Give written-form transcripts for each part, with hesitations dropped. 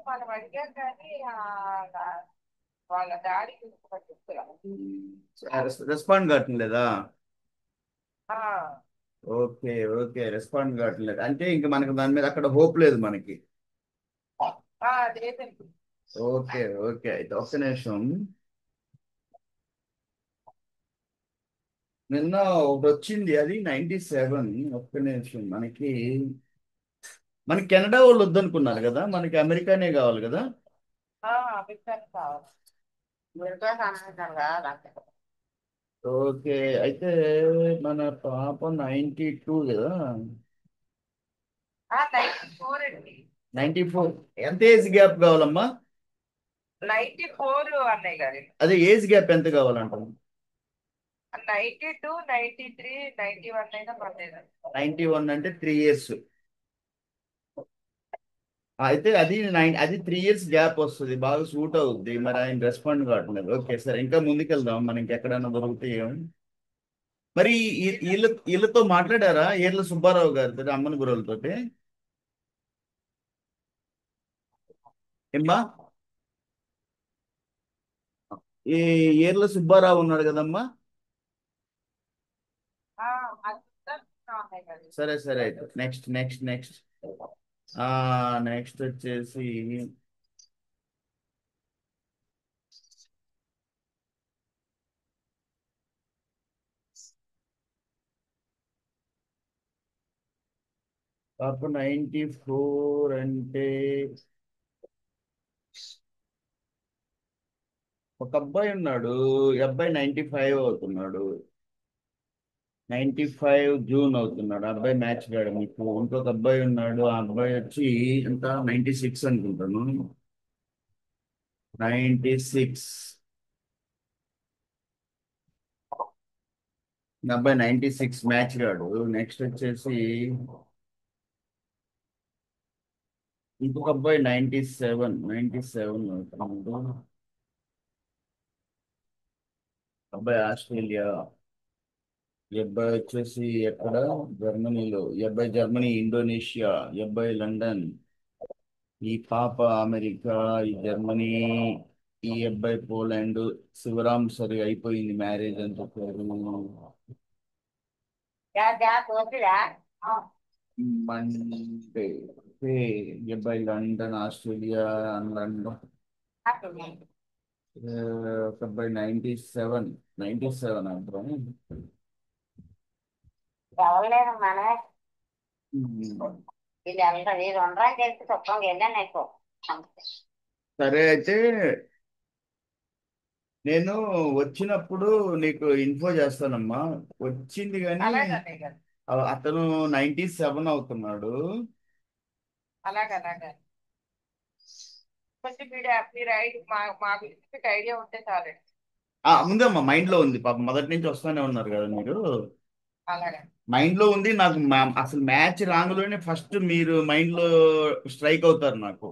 మనం అడిగాం కానీ వాళ్ళ డాడీ చెప్తున్నారు. రెస్పాండ్ కావట్లేదా? ఆ, ఓకే, ఓకే, రెస్పాండ్ కావట్లేదు అంటే ఇంక మనకి దాని మీద అక్కడ హోప్ లేదు మనకి. లేదండి. ఓకే, ఓకే, అయితే ఒక్క నిమిషం. నిన్న ఒకటి వచ్చింది, అది 97. ఒక్క నిమిషం. మనకి కెనడా వాళ్ళు వద్దనుకున్నారు కదా, మనకి అమెరికానే కావాలి కదా. అభిప్రాయం కావాలి. మీరుతో సమాధానం కావాలి. ఓకే, అయితే మన పాప 92 కదా. 94 అండి. 94. ఎంత ఏజ్ గ్యాప్ కావాలమ్మా? 94 అన్నయ్య గారు. అదే ఏజ్ గ్యాప్ ఎంత కావాలంటారు? 92, 93, 91 అయినా పర్లేదు. 91 అంటే 3 ఇయర్స్. అయితే అది 3 ఇయర్స్ గ్యాప్ వస్తుంది, బాగా సూట్ అవుద్ది. మరి ఆయన రెస్పాండ్ కావట్లేదు. ఓకే, సరే, ఇంకా ముందుకెళ్దాం, మనం ఇంకెక్కడైనా దొరుకుతాయో. మరి వీళ్ళతో మాట్లాడారా, ఈర్ల సుబ్బారావు గారితో, అమ్మని గురువులతోటి? ఏమ్మా? ఈ ఈర్ల సుబ్బారావు ఉన్నాడు కదమ్మా. అది అన్నయ్య గారు. సరే, సరే, అయితే నెక్స్ట్, నెక్స్ట్, నెక్స్ట్. నెక్స్ట్ వచ్చేసి పాప 94 అంటే ఒక అబ్బాయి ఉన్నాడు. ఈ అబ్బాయి 95 అవుతున్నాడు. 95 జూన్ అవుతున్నాడు. ఆ అబ్బాయి మ్యాచ్ కాడు మీకు. ఇంకొక అబ్బాయి ఉన్నాడు, ఆ అబ్బాయి వచ్చి ఎంత, 96 అనుకుంటాను. 96. ఈ అబ్బాయి 96 మ్యాచ్ కాడు. నెక్స్ట్ వచ్చేసి ఇంకొక అబ్బాయి 97 అవుతున్నాడు. అబ్బాయి ఆస్ట్రేలియా. ఈ అబ్బాయి వచ్చేసి ఎక్కడ, జర్మనీలో. ఈ అబ్బాయి జర్మనీ, ఇండోనేషియా. ఈ అబ్బాయి లండన్. ఈ పాప అమెరికా. ఈ జర్మనీ. ఈ అబ్బాయి పోలాండ్. శివరాం సరి అయిపోయింది మ్యారేజ్ అని చెప్పారు. మండే. ఓకే, ఈ అబ్బాయి లండన్, ఆస్ట్రేలియా. లండన్. ఒక అబ్బాయి 97. 97 అంటారు. ఎవరు మనమే ఇది ఎంత ఇది ఉండరా తెలిసి చొప్పం వెళ్ళాను ఎక్కువ. సరే, అయితే నేను వచ్చినప్పుడు నీకు ఇన్ఫో చేస్తానమ్మా. వచ్చింది కానీ అలాగే అన్నయ్య గారు. అతను 97 అవుతున్నాడు. అలాగే అలాగే. కొంచెం మీరు మా గురించి మీకు ఐడియా ఉంటే చాలండి. ముందమ్మా మైండ్ లో ఉంది, పాప మొదటి నుంచి వస్తానే ఉన్నారు కదా మీరు. అలాగే మైండ్ లో ఉంది నాకు. అసలు మ్యాచ్ రాంగ్లోనే ఫస్ట్ మీరు మైండ్ లో స్ట్రైక్ అవుతారు నాకు.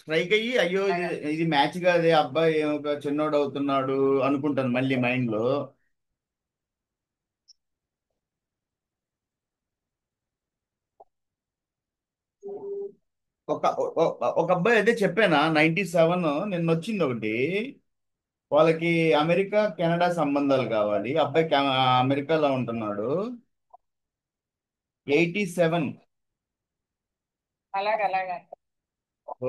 స్ట్రైక్ అయ్యి, అయ్యో ఇది అలాగే. ఇది మ్యాచ్ కాదే, అబ్బాయి ఒక చిన్నోడు అవుతున్నాడు అనుకుంటాను మళ్ళీ మైండ్ లో. ఒక అబ్బాయి అదే చెప్పానా, 97. నిన్న వచ్చింది ఒకటి. వాళ్ళకి అమెరికా కెనడా సంబంధాలు కావాలి. అబ్బాయి అమెరికాలో ఉంటున్నాడు. 87. అలాగే అలాగే.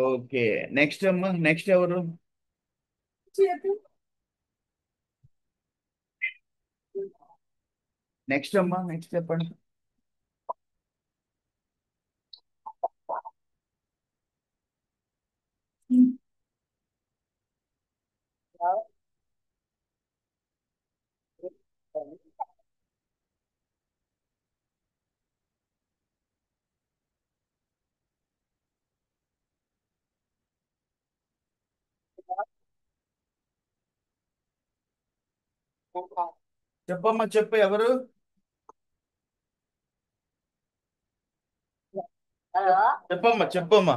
ఓకే, నెక్స్ట్ అమ్మా, నెక్స్ట్ ఎవరు? నెక్స్ట్ అమ్మా, నెక్స్ట్ చెప్పండి. చెప్పమ్మా, చెప్పు, ఎవరు? హలో. చెప్పమ్మా, చెప్పమ్మా.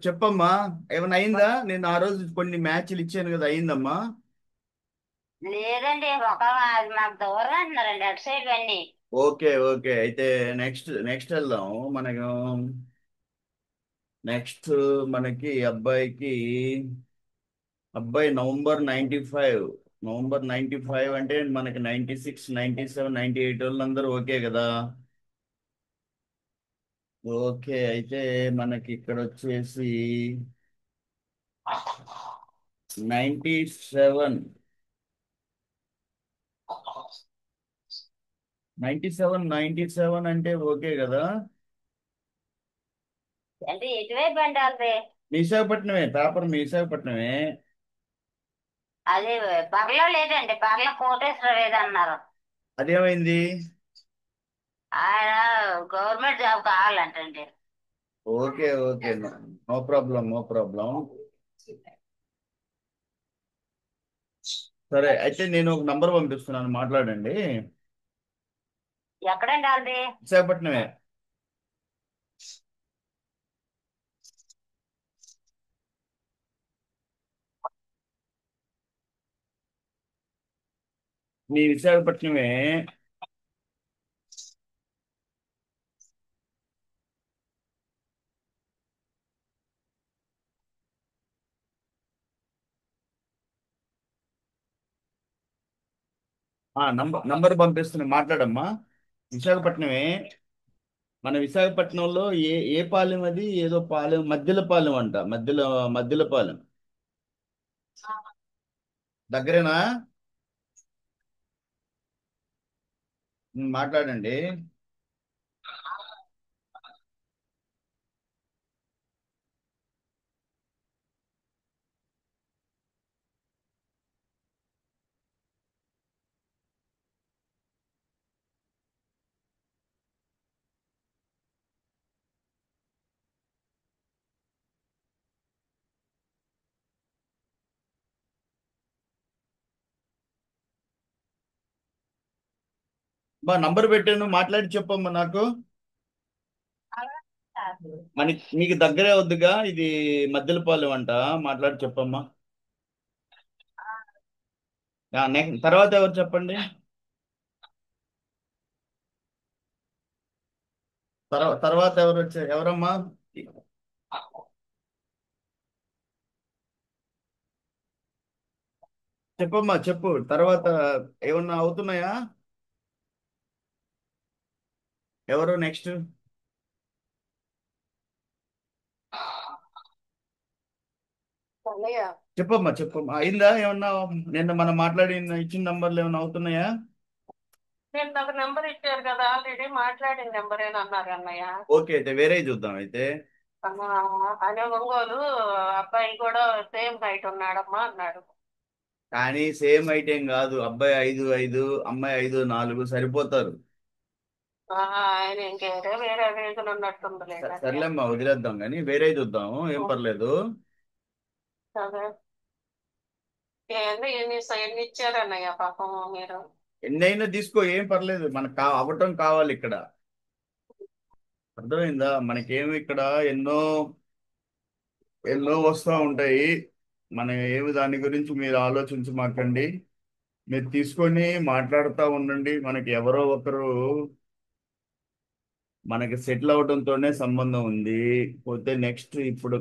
చెప్పమ్మా. ఏమైనా అయిందా? నేను ఆ రోజు కొన్ని మ్యాచ్లు ఇచ్చాను కదా, అయిందమ్మా? లేదండి ఒక అది మాకు దూరం అంటున్నారండి అటు సైడ్ అన్ని. ఓకే ఓకే అయితే నెక్స్ట్ వెళ్దాం మనకు. నెక్స్ట్ మనకి అబ్బాయి నవంబర్ 95. నవంబర్ 95 అంటే మనకి 96, 97, 98 వాళ్ళందరూ ఓకే కదా. ఓకే అయితే మనకి ఇక్కడ వచ్చేసి 97. 97 అంటే ఓకే కదా. అంటే ఎటువైపు అండి వాళ్ళది? విశాఖపట్నమే, పేపర్ విశాఖపట్నమే. అది పగలో లేదండి, పగల కోటేశ్వర లేదన్నారు. అదేమైంది? ఆయన గవర్నమెంట్ జాబ్ కావాలంటండి. Okay okay, no problem, no problem. సరే అయితే నేను ఒక నంబర్ పంపిస్తున్నాను, మాట్లాడండి. ఎక్కడండి వాళ్ళది? విశాఖపట్నమే. మీ విశాఖపట్నమే. నంబర్ పంపిస్తున్నా, మాట్లాడమ్మా. విశాఖపట్నమే. మన విశాఖపట్నంలో ఏ పాలెం అది? ఏదో పాలెం, మధ్యల పాలెం అంట, మధ్యల పాలెం. దగ్గరేనా? మాట్లాడండి. నంబర్ పెట్టాను, మాట్లాడి చెప్పమ్మా నాకు. మీకు దగ్గరే వద్దుగా ఇది, మద్దెలపాలెం అంట. మాట్లాడి చెప్పమ్మా. నెక్స్ట్ తర్వాత ఎవరు చెప్పండి. తర్వాత ఎవరు వచ్చారు, ఎవరమ్మా? చెప్పమ్మా, చెప్పు తర్వాత. ఏమన్నా అవుతున్నాయా? ఎవరు నెక్స్ట్? అన్నయ్య, చెప్పమ్మా, చెప్పమ్మా, అయిందా ఏమన్నా? నిన్న మనం మాట్లాడిన ఇచ్చిన నంబర్లు ఏమన్నా అవుతున్నాయా? నేను నాకు నెంబర్ ఇచ్చారు కదా, ఆల్రెడీ మాట్లాడిన నెంబరేనా అన్నారు అన్నయ్య. ఓకే అయితే వేరే చూద్దాం అయితే. అనే ఒంగోలు అబ్బాయి కూడా సేమ్ హైట్ ఉన్నాడమ్మా అన్నాడు. కానీ సేమ్ ఐటెం కాదు, అబ్బాయి 5'5", అమ్మాయి 5'4" సరిపోతారు. ఆయన ఇంకేదో వేరే రీజన్ ఉన్నట్టుందిలే అన్నయ్య. సర్లేమ్మా, వదిలేద్దాం కానీ వేరే చూద్దాము, ఏం పర్లేదు. అదే ఎన్ని ఇచ్చారన్నయ్య పాపం మీరు. ఎన్నైనా తీసుకో, ఏం పర్లేదు, మనకు అవ్వటం కావాలి ఇక్కడ. అర్థమైందా? మనకేమి ఇక్కడ ఎన్నో ఎన్నో వస్తూ ఉంటాయి. మన ఏమి దాని గురించి మీరు ఆలోచించమాకండి. మీరు తీసుకొని మాట్లాడుతూ ఉండండి. మనకి ఎవరో ఒకరు మనకి సెటిల్ అవడంతోనే సంబంధం ఉంది. పోతే నెక్స్ట్ ఇప్పుడు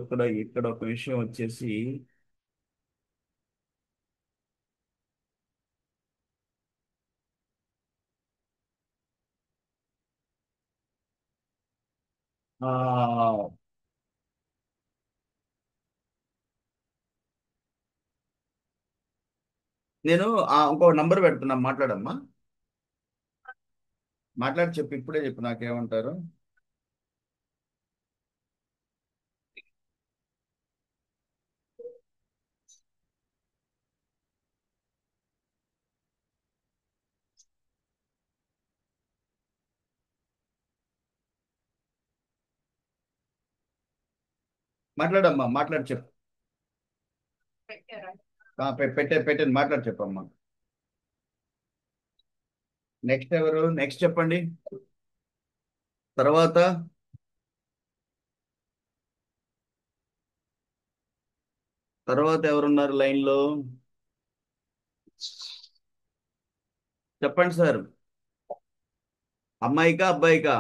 ఇక్కడ ఒక విషయం వచ్చేసి, ఆ నేను ఇంకో నంబర్ పెడుతున్నా, మాట్లాడమ్మా. మాట్లాడి చెప్పు, ఇప్పుడే చెప్పు, నాకేమంటారు. మాట్లాడమ్మా, మాట్లాడి చెప్పు. పెట్టారా? పెట్టండి, మాట్లాడి చెప్పమ్మా. నెక్స్ట్ ఎవరు? నెక్స్ట్ చెప్పండి. తర్వాత తర్వాత ఎవరున్నారు లైన్ లో? చెప్పండి సార్. అమ్మాయికా అబ్బాయికా?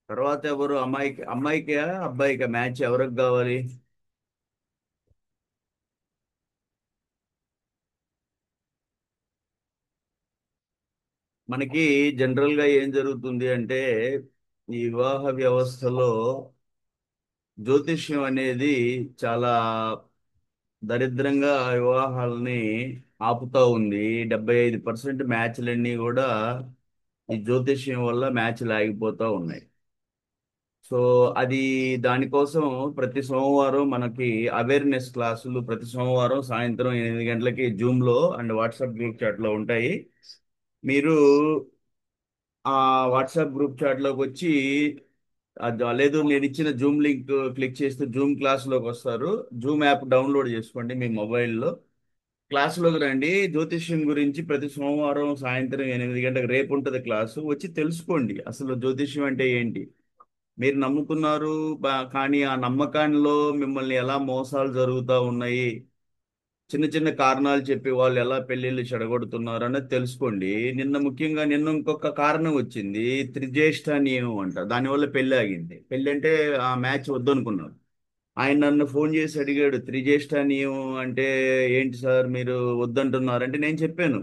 తర్వాత ఎవరు? అమ్మాయికా అబ్బాయికా మ్యాచ్ ఎవరికి కావాలి? మనకి జనరల్ గా ఏం జరుగుతుంది అంటే ఈ వివాహ వ్యవస్థలో జ్యోతిష్యం అనేది చాలా దరిద్రంగా వివాహాలని ఆపుతా ఉంది. 75% మ్యాచ్లన్నీ కూడా ఈ జ్యోతిష్యం వల్ల మ్యాచ్లు ఆగిపోతూ ఉన్నాయి. సో అది దానికోసం ప్రతి సోమవారం మనకి అవేర్నెస్ క్లాసులు ప్రతి సోమవారం సాయంత్రం 8 గంటలకి జూమ్లో అండ్ వాట్సాప్ గ్రూప్ చాట్లో ఉంటాయి. మీరు ఆ వాట్సాప్ గ్రూప్ చాట్లోకి వచ్చి లేదు నేను ఇచ్చిన జూమ్ లింక్ క్లిక్ చేస్తే జూమ్ క్లాస్లోకి వస్తారు. జూమ్ యాప్ డౌన్లోడ్ చేసుకోండి మీ మొబైల్లో. క్లాసులోకి రండి. జ్యోతిష్యం గురించి ప్రతి సోమవారం సాయంత్రం 8 గంటలకు రేపు ఉంటుంది క్లాసు. వచ్చి తెలుసుకోండి అసలు జ్యోతిష్యం అంటే ఏంటి. మీరు నమ్ముతున్నారు కానీ ఆ నమ్మకాల్లో మిమ్మల్ని ఎలా మోసాలు జరుగుతూ ఉన్నాయి, చిన్న చిన్న కారణాలు చెప్పి వాళ్ళు ఎలా పెళ్లిళ్ళు చెడగొడుతున్నారు అనేది తెలుసుకోండి. ముఖ్యంగా నిన్న ఇంకొక కారణం వచ్చింది. త్రిజ్యేష్ఠ నియమం అంట, దానివల్ల పెళ్లి ఆగింది. పెళ్లి అంటే ఆ మ్యాచ్ వద్దనుకున్నారు. ఆయన నన్ను ఫోన్ చేసి అడిగాడు, త్రిజ్యేష్ఠ నియమం అంటే ఏంటి సార్ మీరు వద్దంటున్నారు అంటే నేను చెప్పాను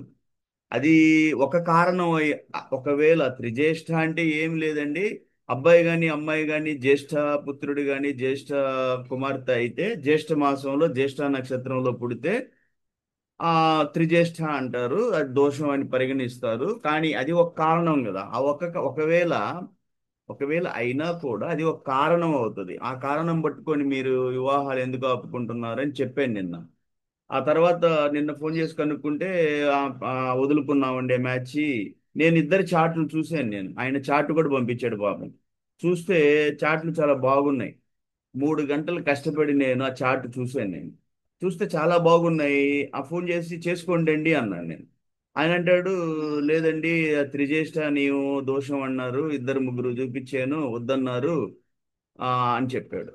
అది ఒక కారణం ఒకవేళ త్రిజ్యేష్ఠ అంటే ఏం లేదండి. అబ్బాయి గాని అమ్మాయి గాని జ్యేష్ఠ పుత్రుడు గాని జ్యేష్ఠ కుమార్తె అయితే జ్యేష్ఠ మాసంలో జ్యేష్ఠ నక్షత్రంలో పుడితే ఆ త్రిజ్యేష్ఠ అంటారు. అది దోషం అని పరిగణిస్తారు. కానీ అది ఒక కారణం కదా. ఆ ఒకవేళ అయినా కూడా అది ఒక కారణం అవుతుంది. ఆ కారణం పట్టుకొని మీరు వివాహాలు ఎందుకు ఆపుకుంటున్నారని చెప్పాను నిన్న. ఆ తర్వాత నిన్న ఫోన్ చేసి కనుక్కుంటే ఆ, ఆ, వదులుకున్నామండి మ్యాచ్. నేను ఇద్దరు చాట్లు చూశాను. ఆయన చాట్ కూడా పంపించాడు పాపం. చూస్తే చాట్లు చాలా బాగున్నాయి. 3 గంటలు కష్టపడి నేను ఆ చార్ట్ చూశాను. చూస్తే చాలా బాగున్నాయి. ఆ ఫోన్ చేసి చేసుకోండి అండి అన్నాను నేను. ఆయన అంటాడు, లేదండి ఆ త్రిజ్యేష్ఠ నీవు దోషం అన్నారు, ఇద్దరు ముగ్గురు చూపించాను వద్దన్నారు ఆ అని చెప్పాడు.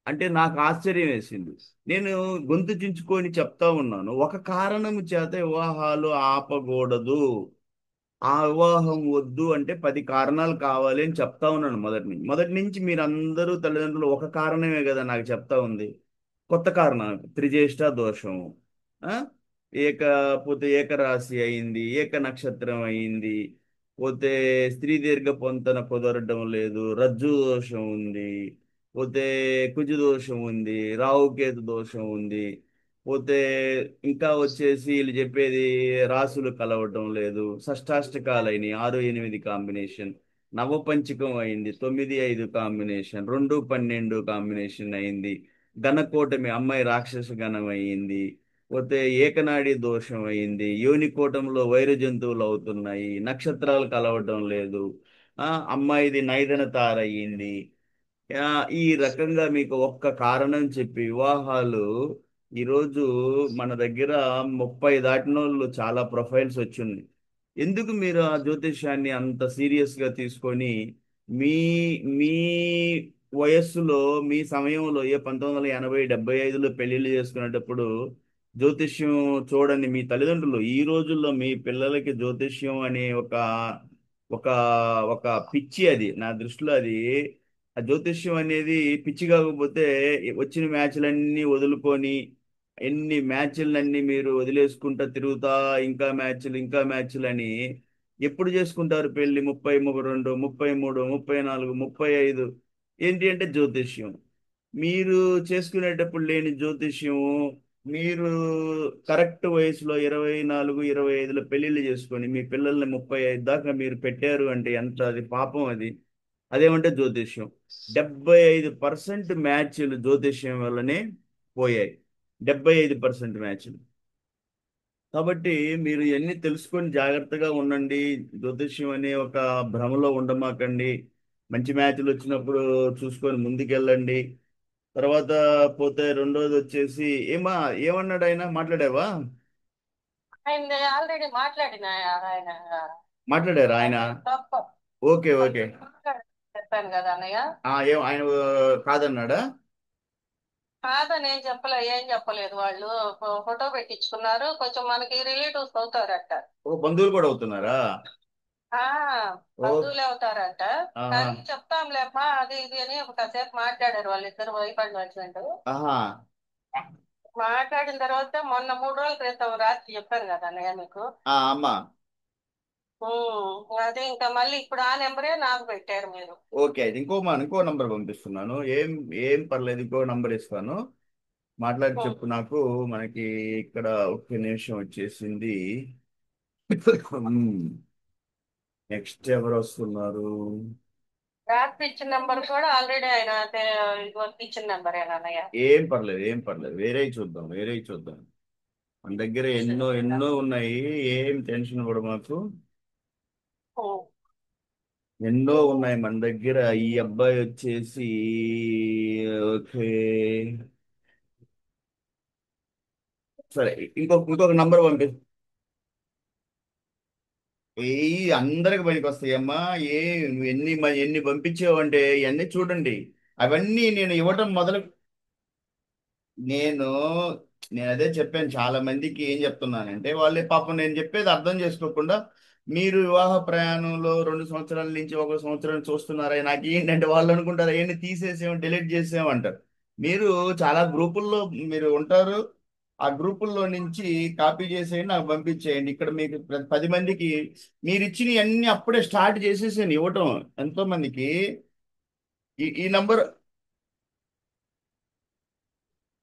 అంటే నాకు ఆశ్చర్యం వేసింది. నేను గొంతు చించుకొని చెప్తా ఉన్నాను, ఒక కారణం చేత వివాహాలు ఆపకూడదు. ఆ వివాహం వద్దు అంటే 10 కారణాలు కావాలి అని చెప్తా ఉన్నాను మొదటి నుంచి మీరందరూ తల్లిదండ్రులు ఒక కారణమే కదా నాకు చెప్తా ఉంది. కొత్త కారణం త్రిజ్యేష్ఠ దోషం. ఆ? పోతే ఏకరాశి అయింది, ఏక నక్షత్రం అయింది. పోతే స్త్రీ దీర్ఘ పొంతన కుదరడం లేదు, రజ్జు దోషం ఉంది. పోతే కుజు దోషం ఉంది, రాహుకేతు దోషం ఉంది. పోతే ఇంకా వచ్చేసి వీళ్ళు చెప్పేది రాసులు కలవటం లేదు, షష్టాష్టకాలు అయినాయి 6 8 కాంబినేషన్, నవపంచకం అయింది 9 5 కాంబినేషన్, 2 12 కాంబినేషన్ అయింది, గణకోటమి అమ్మాయి రాక్షస గణం అయింది. పోతే ఏకనాడి దోషం అయింది, యోనికోటంలో వైర జంతువులు అవుతున్నాయి, నక్షత్రాలు కలవటం లేదు. ఆ అమ్మాయిది నైదన తారయ్యింది. ఆ, ఈ రకంగా మీకు ఒక్క కారణం చెప్పి వివాహాలు ఈరోజు మన దగ్గర 30 దాటినోళ్ళు చాలా ప్రొఫైల్స్ వచ్చింది. ఎందుకు మీరు ఆ జ్యోతిష్యాన్ని అంత సీరియస్ గా తీసుకొని మీ మీ వయస్సులో మీ సమయంలో 1980 75లో పెళ్లిళ్ళు చేసుకునేటప్పుడు జ్యోతిష్యం చూడని మీ తల్లిదండ్రులు ఈ రోజుల్లో మీ పిల్లలకి జ్యోతిష్యం అనే ఒక ఒక పిచ్చి. అది నా దృష్టిలో అది ఆ జ్యోతిష్యం అనేది పిచ్చి కాకపోతే వచ్చిన మ్యాచ్లన్నీ వదులుకొని ఎన్ని మ్యాచ్లన్నీ మీరు వదిలేసుకుంటా తిరుగుతా ఇంకా మ్యాచ్లు అని ఎప్పుడు చేసుకుంటారు పెళ్లి? 32 33 34 35 ఏంటి అంటే జ్యోతిష్యం. మీరు చేసుకునేటప్పుడు లేని జ్యోతిష్యం మీరు కరెక్ట్ వయసులో 24 25లో పెళ్లిళ్ళు చేసుకొని మీ పిల్లల్ని 35 దాకా మీరు పెట్టారు అంటే ఎంత అది పాపం అది. అదేమంటే జ్యోతిష్యం. 75% మ్యాచ్లు జ్యోతిష్యం వల్లనే పోయాయి. 75% మ్యాచ్లు. కాబట్టి మీరు ఇవన్నీ తెలుసుకొని జాగ్రత్తగా ఉండండి. జ్యోతిష్యం అనే ఒక భ్రమలో ఉండమాకండి. మంచి మ్యాచ్లు వచ్చినప్పుడు చూసుకొని ముందుకెళ్ళండి. తర్వాత పోతే రెండోది వచ్చేసి ఏమన్నాడు ఆయన? మాట్లాడావా? ఆయన ఆల్రెడీ మాట్లాడిన ఆయన మాట్లాడారు ఆయన? అది తప్పు. Okay okay. చెప్పాను కదా అన్నయ్య. ఏం ఆయన కాదన్నాడా? కాదని ఏం చెప్పలే, ఏం చెప్పలేదు. వాళ్ళు ఫోటో పెట్టించుకున్నారు. కొంచెం మనకి రిలేటివ్స్ అవుతారట. ఓ, బంధువులు కూడా అవుతున్నారా? ఆ ఓ. బంధువులే అవుతారట. ఆహా. కానీ చెప్తాంలేమ్మా అది ఇది అని కాసేపు మాట్లాడారు వాళ్ళిద్దరు, వైఫ్ అండ్ హస్బెండ్. ఆహా. మాట్లాడిన తర్వాత మొన్న 3 రోజుల క్రితం రాత్రి చెప్పాను కదా అన్నయ్య మీకు. అమ్మా. అదే ఇంకా మళ్ళీ ఇప్పుడు ఆ నెంబరే నాకు పెట్టారు మీరు. ఓకే, అయితే ఇంకో నంబర్ పంపిస్తున్నాను. ఏం ఏం పర్లేదు, ఇంకో నంబర్ ఇస్తాను. మాట్లాడి ఉమ్. చెప్పు నాకు. మనకి ఇక్కడ ఒక్క నిమిషం వచ్చేసింది. నెక్స్ట్ ఎవరు వస్తున్నారు? రాత్రి ఇచ్చిన నెంబర్ కూడా ఆల్రెడీ ఆయన ఇదివరకు ఇచ్చిన నెంబరేనా అన్నయ్య? ఏం పర్లేదు, ఏం పర్లేదు, వేరే చూద్దాం, వేరే చూద్దాం. మన దగ్గర ఎన్నో ఎన్నో ఉన్నాయి. ఏం టెన్షన్ కూడా మాకు. ఉమ్. ఎన్నో ఉన్నాయి మన దగ్గర. ఈ అబ్బాయి వచ్చేసి ఓకే, సరే. ఇంకొక నంబర్ పంపి. ఏ అందరికి పనికి వస్తాయమ్మా. ఏ నువ్వు ఎన్ని పంపించావంటే ఇవన్నీ చూడండి. అవన్నీ నేను ఇవ్వటం మొదలు. నేను నేను అదే చెప్పాను చాలా మందికి. ఏం చెప్తున్నానంటే వాళ్ళే పాపం నేను చెప్పేది అర్థం చేసుకోకుండా, మీరు వివాహ ప్రయాణంలో 2 సంవత్సరాల నుంచి 1 సంవత్సరం చూస్తున్నారా, నాకు ఏంటంటే వాళ్ళు అనుకుంటారు ఏంటి తీసేసాం డిలీట్ చేసామంటారు. మీరు చాలా గ్రూపుల్లో మీరు ఉంటారు. ఆ గ్రూపుల్లో నుంచి కాపీ చేసేయండి, నాకు పంపించేయండి. ఇక్కడ మీకు 10 మందికి మీరు ఇచ్చినవి అన్ని అప్పుడే స్టార్ట్ చేసేసాను ఇవ్వటం ఎంతో మందికి. ఈ నంబర్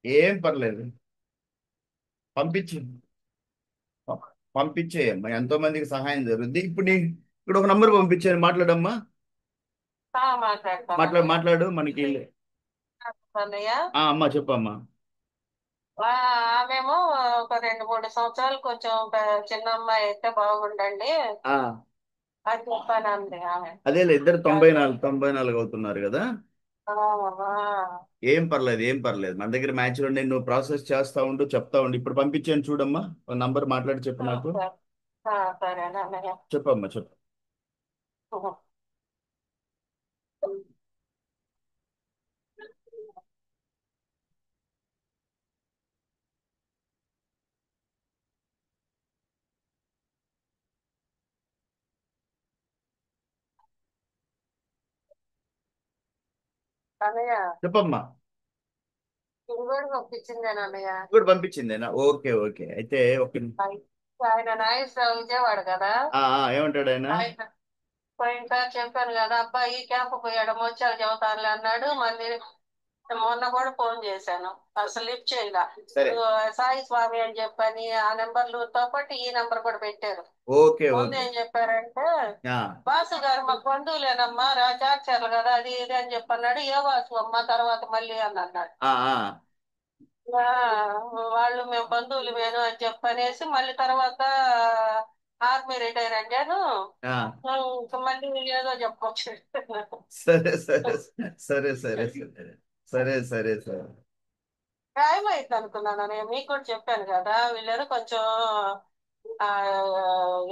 ఏం పర్లేదు, పంపించు. పంపించేయమ్మా, ఎంతో మందికి సహాయం జరుగుద్ది. ఇప్పుడు ఒక నంబర్ పంపించాను, మాట్లాడమ్మా. మాట్లాడతాను అన్నయ్య. మాట్లాడు మనకి. అన్నయ్య అమ్మా చెప్పమ్మా. ఆమెమో ఒక 2-3 సంవత్సరాలు కొంచెం చిన్న అమ్మాయి అయితే బాగుండండి ఆ, అని చెప్పాను అంది ఆమె. అదేలే, ఇద్దరు 94 అవుతున్నారు కదా. ఆ, ఆ. ఏం పర్లేదు, ఏం పర్లేదు. మన దగ్గర మ్యాచ్లు ఉండి నువ్వు ప్రాసెస్ చేస్తా ఉండు, చెప్తా ఉండు. ఇప్పుడు పంపించాను చూడమ్మా. ఒక నంబర్ మాట్లాడి చెప్పు నాకు. సరే. సరేనా అన్నయ్య. చెప్పమ్మా చెప్పు. అన్నయ్య చెప్పమ్మా. ఇది కూడా పంపించిందేనా అన్నయ్య? కూడా పంపించిందేనా? ఓకే ఓకే, అయితే ఓకే. ఆయన నాగేశ్వరరావు విజయవాడ కదా. ఏమంటాడు ఆయన? ఆయన పోయినసారి చెప్పాను కదా అబ్బాయి క్యాంప్ పోయాడు, వచ్చాక చెబుతానులే అన్నాడు. మళ్ళీ మొన్న కూడా ఫోన్ చేశాను, అసలు లిఫ్ట్ చేయలా. సరే. సాయి స్వామి అని చెప్పని ఆ నెంబర్లతో పాటు ఈ నెంబర్ కూడా పెట్టారు. ఓకే ముందు ఓకే. ఏం చెప్పారంటే ఆ, వాసు గారు మాకు బంధువులేనమ్మా చార్చర్లు కదా అది ఇది అని చెప్పన్నాడు. ఏ వాసు అమ్మ తర్వాత మళ్ళీ అని అన్నాడు. ఆ, ఆ, ఆ, వాళ్ళు మేము బంధువులు వేను అని చెప్పనేసి మళ్ళీ తర్వాత ఆర్మీ రిటైర్ అయ్యాను. ఆ. ఇంక మళ్ళీ ఏదో చెప్పొచ్చు. సరే సరే సరే సరే సరే సరే సరే సరే. టైం అయింది అనుకున్నాను నేను, మీకు కూడా చెప్పాను కదా వీళ్ళేదో కొంచెం ఆ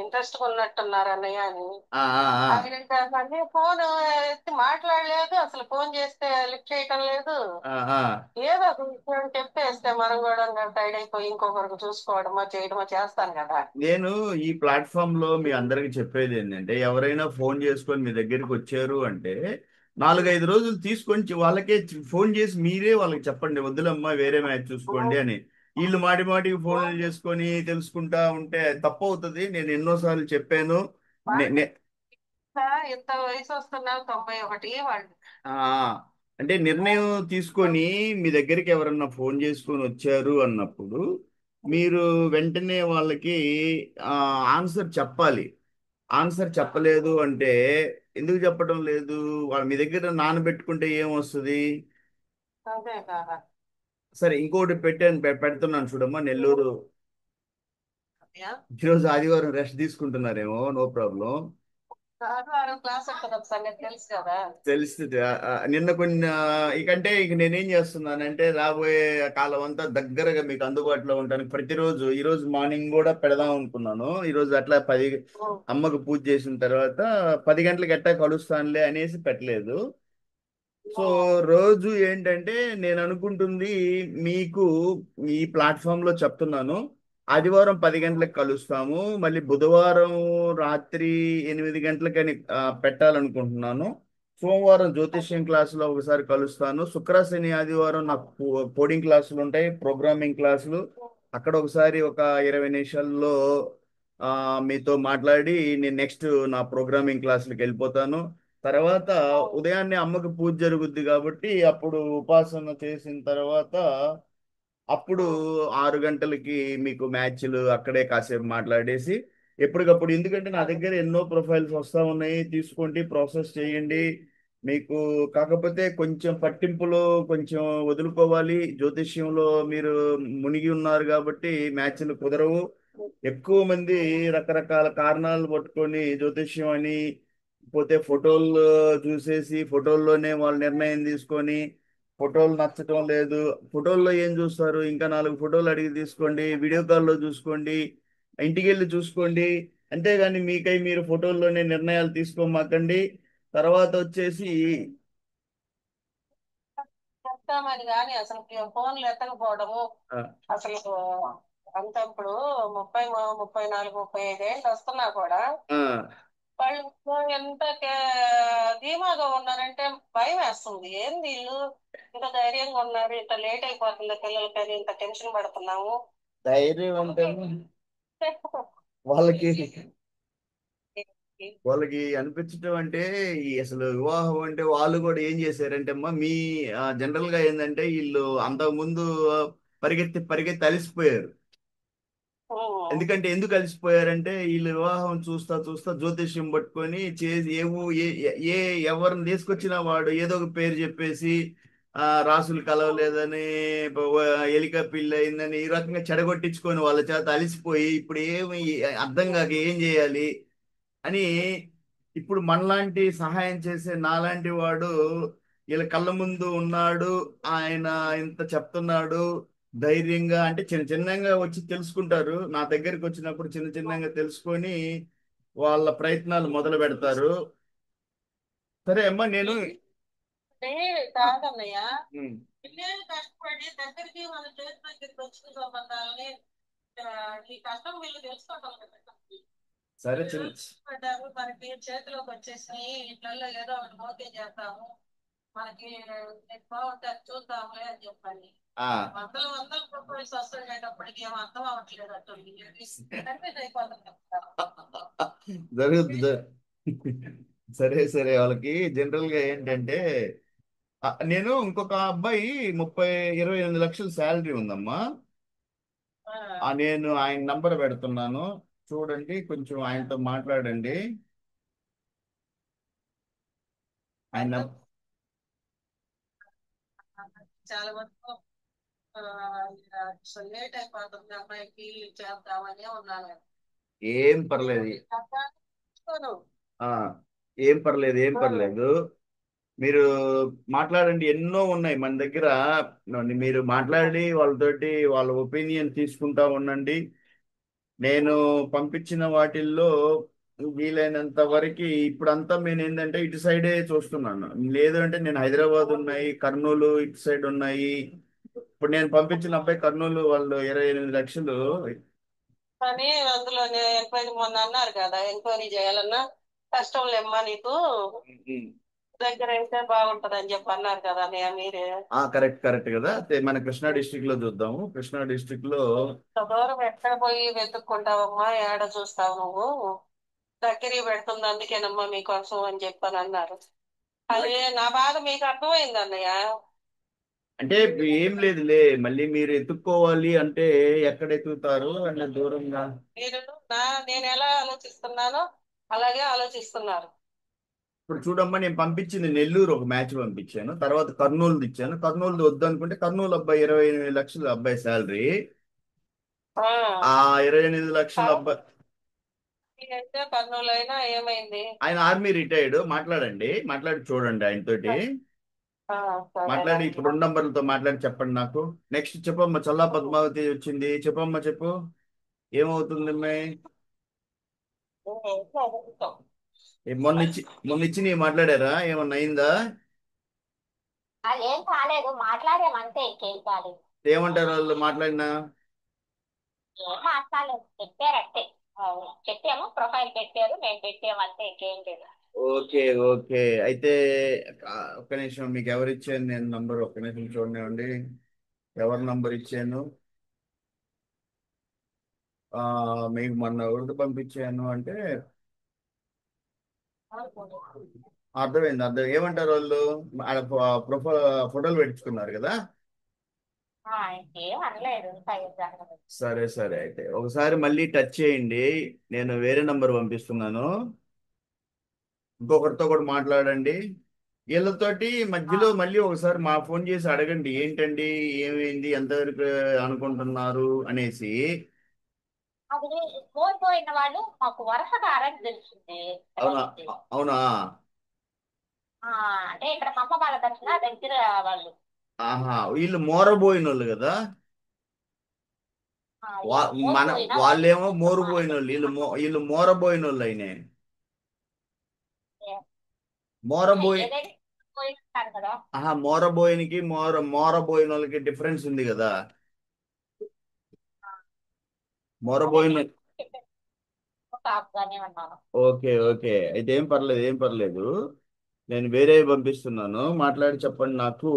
ఇంట్రెస్ట్ ఉన్నట్టున్నారు అన్నయ్య అని. ఆ, ఆ, ఆ. ఆయన ఇంకా మళ్ళీ ఫోన్ ఎత్తి మాట్లాడలేదు, అసలు ఫోన్ చేస్తే లిఫ్ట్ చేయటం లేదు. ఆహా. ఏదో ఒక విషయం చెప్పేస్తే మనం కూడా టైడ్ అయిపోయి ఇంకొకరికి చూసుకోవడమో చేయడమో చేస్తాను కదా. నేను ఈ ప్లాట్ఫామ్ లో మీ అందరికి చెప్పేది ఏంటంటే, ఎవరైనా ఫోన్ చేసుకొని మీ దగ్గరికి వచ్చారు అంటే 4-5 రోజులు తీసుకొని వాళ్ళకే ఫోన్ చేసి మీరే వాళ్ళకి చెప్పండి, వద్దులమ్మా వేరే మ్యాచ్ చూసుకోండి అని. వీళ్ళు మాటి మాటికి ఫోన్లు చేసుకొని తెలుసుకుంటా ఉంటే తప్పు అవుతుంది. నేను ఎన్నోసార్లు చెప్పాను. నే- నే- ఇంత వయసు వస్తున్నారు, 91 వాళ్ళు. ఆ, అంటే నిర్ణయం తీసుకొని మీ దగ్గరికి ఎవరన్నా ఫోన్ చేసుకొని వచ్చారు అన్నప్పుడు మీరు వెంటనే వాళ్ళకి ఆన్సర్ చెప్పాలి. ఆన్సర్ చెప్పలేదు అంటే ఎందుకు చెప్పడం లేదు? వాళ్ళ మీ దగ్గర నానబెట్టుకుంటే ఏమొస్తుంది? అదే కదా. సరే, ఇంకోటి పెడుతున్నాను చూడమ్మా. నెల్లూరు యా. ఈరోజు ఆదివారం రెస్ట్ తీసుకుంటున్నారేమో, నో ప్రాబ్లం. ఆదివారం క్లాస్ ఉంటుంది సంగతి తెలుసు కదా. తెలుస్తుంది. నిన్న కొన్ని ఇకంటే ఇక నేనేం చేస్తున్నానంటే రాబోయే కాలం అంతా దగ్గరగా మీకు అందుబాటులో ఉంటాను ప్రతిరోజు. ఈ రోజు మార్నింగ్ కూడా పెడదాం అనుకున్నాను. ఈ రోజు అట్లా ఉమ్, అమ్మకు పూజ చేసిన తర్వాత 10 గంటలకు ఎట్టా కలుస్తానులే అనేసి పెట్టలేదు. సో ఉమ్, రోజు ఏంటంటే నేను అనుకుంటుంది మీకు ఈ ప్లాట్ఫామ్ లో చెప్తున్నాను. ఆదివారం 10 గంటలకు కలుస్తాము, మళ్ళీ బుధవారం రాత్రి 8 గంటలకని పెట్టాలనుకుంటున్నాను. సోమవారం జ్యోతిష్యం క్లాసులో ఒకసారి కలుస్తాను. శుక్ర శని ఆదివారం నాకు కోడింగ్ క్లాసులు ఉంటాయి, ప్రోగ్రామింగ్ క్లాసులు. అక్కడ ఒకసారి ఒక 20 నిమిషాల్లో ఆ, మీతో మాట్లాడి నేను నెక్స్ట్ నా ప్రోగ్రామింగ్ క్లాసులకు వెళ్ళిపోతాను. తర్వాత ఉమ్, ఉదయాన్నే అమ్మకి పూజ జరుగుద్ది కాబట్టి అప్పుడు ఉపాసన చేసిన తర్వాత అప్పుడు ఉమ్, 6 గంటలకి మీకు మ్యాచ్లు అక్కడే కాసేపు మాట్లాడేసి ఎప్పటికప్పుడు, ఎందుకంటే నా అదే. దగ్గర ఎన్నో ప్రొఫైల్స్ వస్తా ఉన్నాయి, తీసుకోండి ప్రాసెస్ చేయండి. మీకు కాకపోతే కొంచెం పట్టింపులో కొంచెం వదులుకోవాలి. జ్యోతిష్యంలో మీరు మునిగి ఉన్నారు కాబట్టి మ్యాచ్లు కుదరవు. ఎక్కువ మంది రకరకాల కారణాలు పట్టుకొని జ్యోతిష్యం అని పోతే ఫోటోలు చూసేసి ఫోటోల్లోనే వాళ్ళు నిర్ణయం తీసుకొని ఫోటోలు నచ్చటం లేదు. ఫోటోల్లో ఏం చూస్తారు, ఇంకా 4 ఫోటోలు అడిగి తీసుకోండి, వీడియో కాల్లో చూసుకోండి, ఇంటికి వెళ్ళి చూసుకోండి. అంతేగాని మీకై మీరు ఫోటోల్లోనే నిర్ణయాలు తీసుకోమాకండి. తర్వాత వచ్చేసి చెప్తామని కానీ అసలు ఫోన్లు ఎత్తకపోవడము. ఆ, అసలు అంత ఇప్పుడు 34 35 ఏళ్ళు వస్తున్నా కూడా ఆ, వాళ్ళు ఎంత ధీమాగా ఉన్నారంటే భయం వేస్తుంది. ఏంది వీళ్ళు ఇంత ధైర్యంగా ఉన్నారు, ఇంత లేట్ అయిపోతుంది పిల్లలకని ఇంత టెన్షన్ పడుతున్నాము. ధైర్యం అంటే వాళ్ళకి వాళ్ళకి అనిపించడం అంటే ఈ అసలు వివాహం అంటే వాళ్ళు కూడా ఏం చేశారంటే అమ్మా మీ జనరల్ గా ఏంటంటే వీళ్ళు అంతకు ముందు పరిగెత్తి పరిగెత్తి అలిసిపోయారు. ఉమ్, ఎందుకంటే ఎందుకు అలసిపోయారంటే వీళ్ళు వివాహం చూస్తా చూస్తా జ్యోతిష్యం పట్టుకొని చేసి ఏ ఎవరిని తీసుకొచ్చినా వాడు ఏదో ఒక పేరు చెప్పేసి రాసులు కలవలేదని ఎలిక పిల్ల అయిందని ఈ రకంగా చెడగొట్టించుకొని వాళ్ళ చేత అలిసిపోయి ఇప్పుడు ఏమి అర్థం కాక ఏం చేయాలి అని ఇప్పుడు మనలాంటి సహాయం చేసే నాలాంటి వాడు వీళ్ళ కళ్ళ ముందు ఉన్నాడు. ఆయన ఇంత చెప్తున్నాడు ధైర్యంగా, అంటే చిన్న చిన్నగా వచ్చి తెలుసుకుంటారు. నా దగ్గరికి వచ్చినప్పుడు చిన్న చిన్నగా తెలుసుకొని వాళ్ళ ప్రయత్నాలు మొదలు పెడతారు. సరే అమ్మా నేను అంటే కాదన్నయ్య, ఉమ్, పిల్లలు కష్టపడి దగ్గరికి మన చేతి దగ్గరికి వచ్చిన సంబంధాలని ఈ కష్టం వీళ్ళు తెలుసుకోవటం కదా. సరే వీళ్ళు చిన్న కష్టపడ్డారు, మనకి చేతిలోకి వచ్చేసినాయి, ఇట్లలో ఏదో ఒకటి ఓకే చేద్దాము, మనకి బాగుంటుంది చూద్దాంలే అని చెప్పండి. ఆ వందల వందల ప్రొఫైల్స్ వస్తుండేటప్పటికి ఏం అర్థం అవ్వట్లేదు అట్టుంది. కన్ఫ్యూజ్ అయిపోతుంది కదా. జరుగుతుంది. సరే సరే వాళ్ళకి జనరల్ గా ఏంటంటే నేను ఇంకొక అబ్బాయి 28 లక్షల శాలరీ ఉందమ్మా. ఆ, నేను ఆయన నంబర్ పెడుతున్నాను, చూడండి, కొంచెం ఆయనతో మాట్లాడండి. ఆయన అర్థం నం- చాలా వరకు ఆ, అసలు లేట్ అయిపోతుంది అమ్మాయికి చేద్దామని ఉన్నాను. ఏం పర్లేదు. చూసుకోను. ఆ ఏం పర్లేదు, ఏం పర్లేదు. మీరు మాట్లాడండి, ఎన్నో ఉన్నాయి మన దగ్గర. మీరు మాట్లాడి వాళ్ళతోటి వాళ్ళ ఒపీనియన్ తీసుకుంటా ఉండండి. నేను పంపించిన వాటిల్లో వీలైనంత వరకు ఇప్పుడంతా నేను ఏంటంటే ఇటు సైడే చూస్తున్నాను. లేదు అంటే నేను హైదరాబాద్ ఉన్నాయి, కర్నూలు ఇటు సైడ్ ఉన్నాయి. ఇప్పుడు నేను పంపించిన అబ్బాయి కర్నూలు వాళ్ళు 28 లక్షలు. కానీ అందులో ఎంక్వైరీ మొన్న అన్నారు కదా, ఎంక్వైరీ చేయాలన్నా కష్టం లేమ్మా నీకు, దగ్గర అయితే బాగుంటది అని చెప్పి అన్నారు కదా మీరే. కరెక్ట్ కరెక్ట్ కదా. మన కృష్ణా డిస్ట్రిక్ట్ లో చూద్దాము. కృష్ణా డిస్ట్రిక్ట్ లో ఇంత దూరం ఎక్కడ పోయి వెతుక్కుంటావమ్మా, ఏడ చూస్తావు నువ్వు, దగ్గరికి పెడుతుంది అందుకేనమ్మా మీకోసం అని చెప్పని అన్నారు. అది నా బాధ మీకు అర్థమైంది అన్నయ్య. అంటే ఏం లేదులే, మళ్ళీ మీరు ఎత్తుక్కోవాలి అంటే ఎక్కడ ఎత్తుకుతారు అంటే దూరంగా. మీరు నేను ఎలా ఆలోచిస్తున్నానో అలాగే ఆలోచిస్తున్నారు. ఇప్పుడు చూడమ్మా, నేను పంపించింది నెల్లూరు ఒక మ్యాచ్ పంపించాను, తర్వాత కర్నూలు ఇచ్చాను. కర్నూలు వద్దు అనుకుంటే కర్నూలు అబ్బాయి 28 లక్షలు అబ్బాయి శాలరీ. ఆ, ఆ 28 లక్షల కాదు, అబ్బాయి అయితే కర్నూలు అయినా ఏమైంది? ఆయన ఆర్మీ రిటైర్డ్. మాట్లాడండి, మాట్లాడి చూడండి ఆయనతోటి. ఆ, మాట్లాడి సరేనండి. ఇప్పుడు 2 నంబర్లతో మాట్లాడి చెప్పండి నాకు. నెక్స్ట్ చెప్పమ్మా. చల్లా పద్మావతి వచ్చింది, చెప్పమ్మా, చెప్పు. ఏమవుతుంది అమ్మాయి? మొన్న ఇచ్చి నీ మాట్లాడారా? ఏమన్నా అయిందా? అదేం కాలేదు, మాట్లాడామంతే, ఇంకేం కాలేదు. ఏమంటారు వాళ్ళు మాట్లాడినా? ఏం మాట్లాడలేదు, చెప్పారంతే. చెప్పాము, ప్రొఫైల్ పెట్టారు, మేము పెట్టాము అంతే, ఇంకేం లేదు. Okay, okay. అయితే ఒక్క నిమిషం, మీకు ఎవరు ఇచ్చాను నేను నంబర్? ఒక్క నిమిషం చూడండి. ఎవరి నంబర్ ఇచ్చాను? మీకు మొన్న ఎవరికి పంపించాను అంటే అర్థమైంది, అర్థం. ఏమంటారు వాళ్ళు? ఆడ ప్రొఫైల్ ఫోటోలు పెట్టించుకున్నారు కదా. ఇంకేం అనలేదు, సరే, సరే. అయితే ఒకసారి మళ్ళీ టచ్ చేయండి. నేను వేరే నంబర్ పంపిస్తున్నాను. ఇంకొకరితో కూడా మాట్లాడండి. వీళ్ళతోటి మధ్యలో మళ్ళీ ఒకసారి మా ఫోన్ చేసి అడగండి, ఏంటండి, ఏమైంది, ఎంతవరకు అనుకుంటున్నారు అనేసి. అది కోల్పోయిన వాళ్ళు మాకు వరుసకారని తెలిసింది. అవునా? అవునా? ఆ, అంటే ఇక్కడ మా అమ్మ వాళ్ళ దగ్గర వాళ్ళు. ఆహా, వీళ్ళు మోరబోయిన వాళ్ళు కదా. వా వీళ్ళు మన కోల్పోయిన వాళ్ళు వాళ్ళేమో మోరబోయిన వాళ్ళ వాళ్ళు, వీళ్ళు మోరబోయిన వాళ్ళు అయినే. మోరబోయి ఏదైతే పోయినారు కదా. ఆహా, మోరబోయినకి మోరబోయిన వాళ్ళకి డిఫరెన్స్ ఉంది కదా. అదే మోరబోయిన. నేను కాపుగానే ఉన్నాను. Okay, okay. అయితే ఏం పర్లేదు, ఏం పర్లేదు. నేను వేరే పంపిస్తున్నాను, మాట్లాడి చెప్పండి నాకు.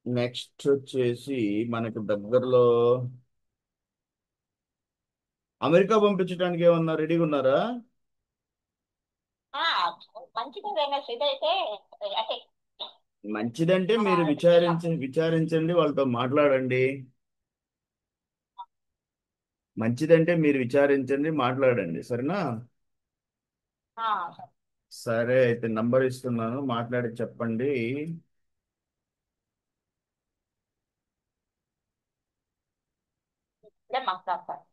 నెక్స్ట్ వచ్చేసి మనకు దగ్గరలో అమెరికా పంపించడానికి ఏమన్నా రెడీగా ఉన్నారా? ఆ, మంచిది ఏదైనా ఇదైతే అంటే మంచిదంటే మన మీరు ఇలా విచారించండి, వాళ్ళతో మాట్లాడండి. మంచిదంటే మీరు విచారించండి, మాట్లాడండి, సరేనా? ఆ, సరే, అయితే నంబర్ ఇస్తున్నాను, మాట్లాడి చెప్పండి. ఇప్పుడే మాట్లాడతారు.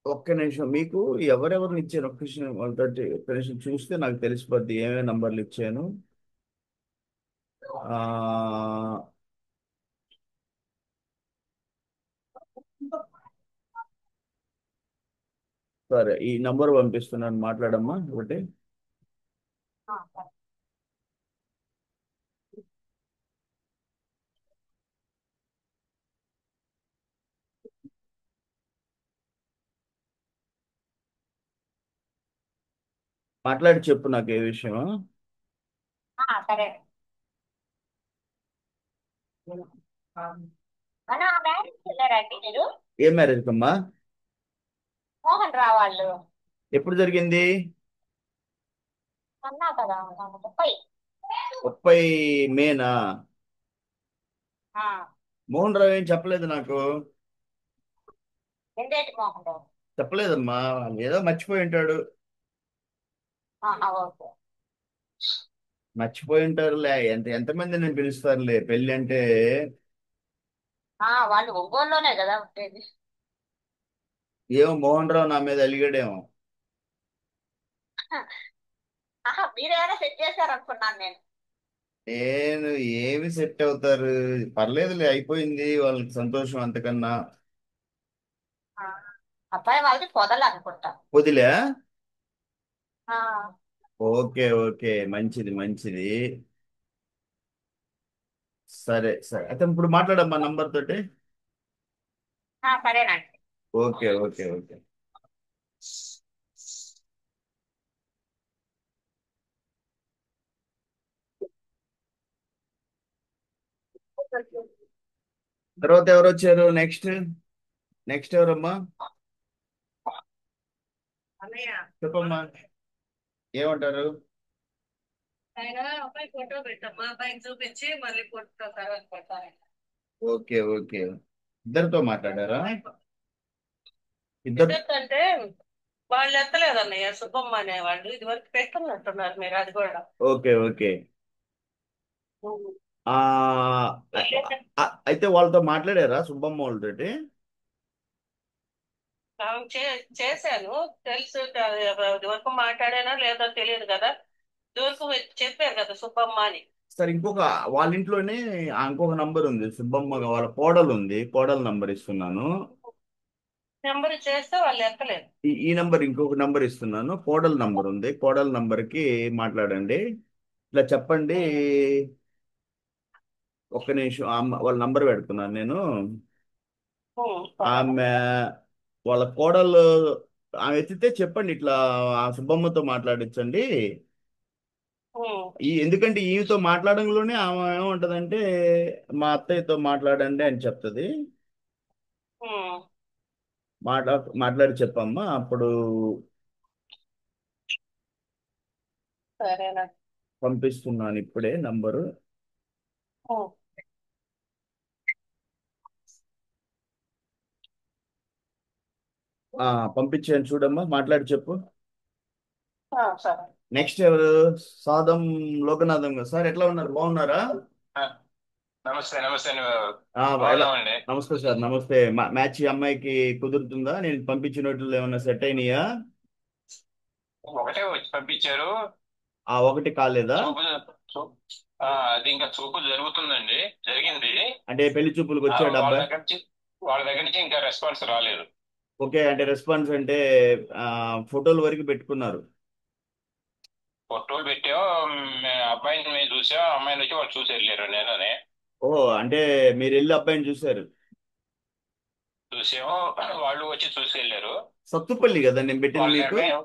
ఒక్క నిమిషం, మీకు ఎవరెవరిని ఇచ్చాను ఒక్క నిమిషం, వాళ్ళతో ఒక్క నిమిషం చూస్తే నాకు తెలిసిపోద్ది ఏమేమి నంబర్లు ఇచ్చాను. ఆ, సరే, ఈ నంబర్ పంపిస్తున్నాను, మాట్లాడమ్మా ఒకటి. సరే. మాట్లాడి చెప్పు నాకు ఏ విషయం. సరే. మన మ్యారేజ్ వెళ్ళారండి మీరు? ఏం మ్యారేజ్ కమ్మా? మోహన్ రావు వాళ్ళు. ఎప్పుడు జరిగింది? అన్నా కదా, 30. 30 మేనా? ఆ, మోహన్ రావు ఏం చెప్పలేదు నాకు. రెండేటి మోహన్ రావు. చెప్పలేదమ్మా, ఏదో మర్చిపోయి ఉంటాడు. ఓకే. మర్చిపోయి ఉంటారులే. ఎంతమంది నేను పిలుస్తారులే పెళ్ళి అంటే. వాళ్ళు ఒంగోలులోనే కదా ఉండేది. ఏమో మోహన్ రావు నా మీద అలిగాడేమో. మీరేమైనా సెట్ చేశారనుకున్నాను నేను. నేను ఏమి సెట్ అవుతారు? పర్లేదులే, అయిపోయింది, వాళ్ళకి సంతోషం అంతకన్నా. ఆ, అబ్బాయి వాళ్ళది పొదలు అనుకుంటా. వదిలే. ఆ, ఓకే, ఓకే, మంచిది, మంచిది. సరే, సరే. అయితే ఇప్పుడు మాట్లాడమ్మా నంబర్ తోటి. సరేనండి. Okay, okay, okay. తర్వాత ఎవరు వచ్చారు? నెక్స్ట్, నెక్స్ట్ ఎవరమ్మా? అన్నయ్య, చెప్పమ్మా, ఏమంటారు? ఆయన అబ్బాయి ఫోటో పెట్టమ్మా, అబ్బాయికి చూపించి మళ్ళీ ఫోటో తర్వాత పెడతాను. Okay, okay. ఇద్దరితో మాట్లాడారా? ఇద్దరు. ఎందుకంటే వాళ్ళు ఎత్తలేదన్నయ్య, సుబ్బమ్మ అనేవాళ్ళు ఇది వరకు పెట్టుకున్నట్టున్నారు మీరు, అది కూడా. Okay, okay. ఆ అయితే వాళ్ళతో మాట్లాడారా సుబ్బమ్మ వాళ్ళతోటి? అవును, చేశాను. తెలుసు. ఇది వరకు మాట్లాడానో లేదో తెలియదు కదా. ఇదివరకు చెప్పారు కదా సుబ్బమ్మ అని. సరే, ఇంకొక వాళ్ళ ఇంట్లోనే ఇంకొక నంబర్ ఉంది, సుబ్బమ్మ వాళ్ళ కోడలు ఉంది, కోడల నంబర్ ఇస్తున్నాను. నెంబర్ చేస్తే వాళ్ళు ఎత్తలేదు. ఈ నంబర్, ఇంకొక నంబర్ ఇస్తున్నాను, కోడల నంబర్ ఉంది, కోడల నంబర్కి మాట్లాడండి. ఇట్లా చెప్పండి. ఒక్క నిమిషం, వాళ్ళ నంబర్ పెడుతున్నాను నేను. సరే. ఆమె వాళ్ళ కోడలు, ఆమె ఎత్తితే చెప్పండి, ఇట్లా ఆ సుబ్బమ్మతో మాట్లాడించండి. ఉమ్, ఎందుకంటే ఈమెతో మాట్లాడంలోనే ఆమె ఏమంటదంటే మా అత్తయ్యతో మాట్లాడండి అని చెప్తుంది. ఉమ్, మాట్లా మాట్లాడి చెప్పమ్మా, అప్పుడు సరేనా. పంపిస్తున్నాను ఇప్పుడే నంబరు. ఉమ్, ఆ, పంపించాను చూడమ్మా, మాట్లాడి చెప్పు. సరే. నెక్స్ట్ ఎవరు? సాదం లోకనాథం గారు. సార్ ఎట్లా ఉన్నారు, బాగున్నారా? ఆ, నమస్తే నమస్తే ఎలా? బాగున్నామండి. నమస్తే సార్, నమస్తే. మ్యాచ్ ఈ అమ్మాయికి కుదురుతుందా? నేను పంపించినట్లు ఏమన్నా సెట్ అయినాయా? ఒకటే వచ్చి పంపించారు. ఒకటి కాలేదా? చూపులు చూ- అది ఇంకా చూపులు జరుగుతుందండి, జరిగింది. అంటే పెళ్లి చూపులకు వచ్చాడు వాళ్ళ అబ్బాయి? దగ్గర నుంచి ఇంకా రెస్పాన్స్ రాలేదు. ఓకే, అంటే రెస్పాన్స్ అంటే ఆ, ఫోటోల వరకు పెట్టుకున్నారు. ఫోటోలు పెట్టాం. అబ్బాయిని మేము చూసాం, అమ్మాయిని వచ్చి వాళ్ళు చూసి వెళ్ళారు. నేననే ఓ, అంటే మీరు వెళ్ళి అబ్బాయిని చూశారు? చూసాము, వాళ్ళు వచ్చి చూసి వెళ్ళారు. సత్తుపల్లి కదా నేను పెట్టింది వాళ్ళ మీకు? నిర్ణయం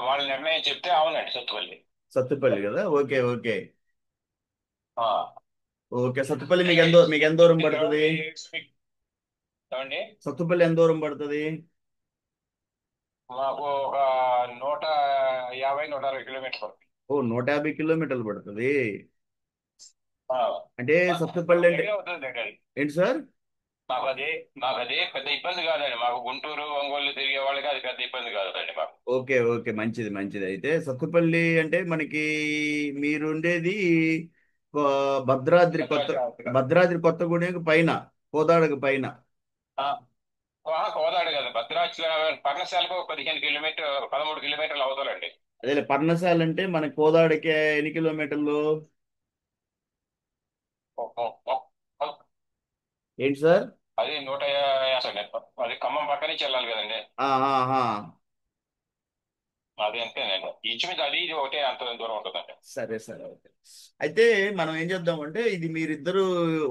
వాళ్ళ నిర్ణయం చెప్తే అవునండి సత్తుపల్లి. సత్తుపల్లి కదా, ఓకే ఓకే. ఆ, ఓకే, సత్తుపల్లి అంటే మీకు ఎంత దూరం చెప్పిన తర్వాత పడుతుంది? ఏమండి, సత్తుపల్లి ఎంత దూరం పడుతుంది? మాకు ఒక 150 160 కిలోమీటర్లు. ఓ, 150 కిలోమీటర్లు పడుతుంది. ఆ, అంటే సత్తుపల్లి అంటే దగ్గరే అవుతుందండి అది. ఏంటి సార్? మాకు అది పెద్ద ఇబ్బంది కాదండి. మాకు గుంటూరు ఒంగోలు తిరిగే వాళ్ళకి అది పెద్ద ఇబ్బంది కాదండి మాకు. ఓకే ఓకే, మంచిది మంచిది. అయితే సత్తుపల్లి అంటే మనకి మీరు ఉండేది భద్రాద్రి కొత్త, భద్రాచలం అవుతుంది. భద్రాద్రి కొత్తగూడెం పైన, కోదాడకు పైన. ఆ, కోదాడు కదా, భద్రాచలం పర్ణశాలకు 13 కిలోమీటర్లు అవుతారండి. అదే పర్ణశాల అంటే మన కోదాడకి ఎన్ని కిలోమీటర్లు? ఏంటి సార్? అది 150 అండి. అది ఖమ్మం పక్క నుంచి వెళ్ళాలి కదండి. ఆహా. అది అంతేనండి, ఇంచుమించు అది ఇది ఒకటే అంత దూరం ఉంటుందండి. సరే సరే, ఓకే. అయితే మనం ఏం చేద్దామంటే, ఇది మీరిద్దరు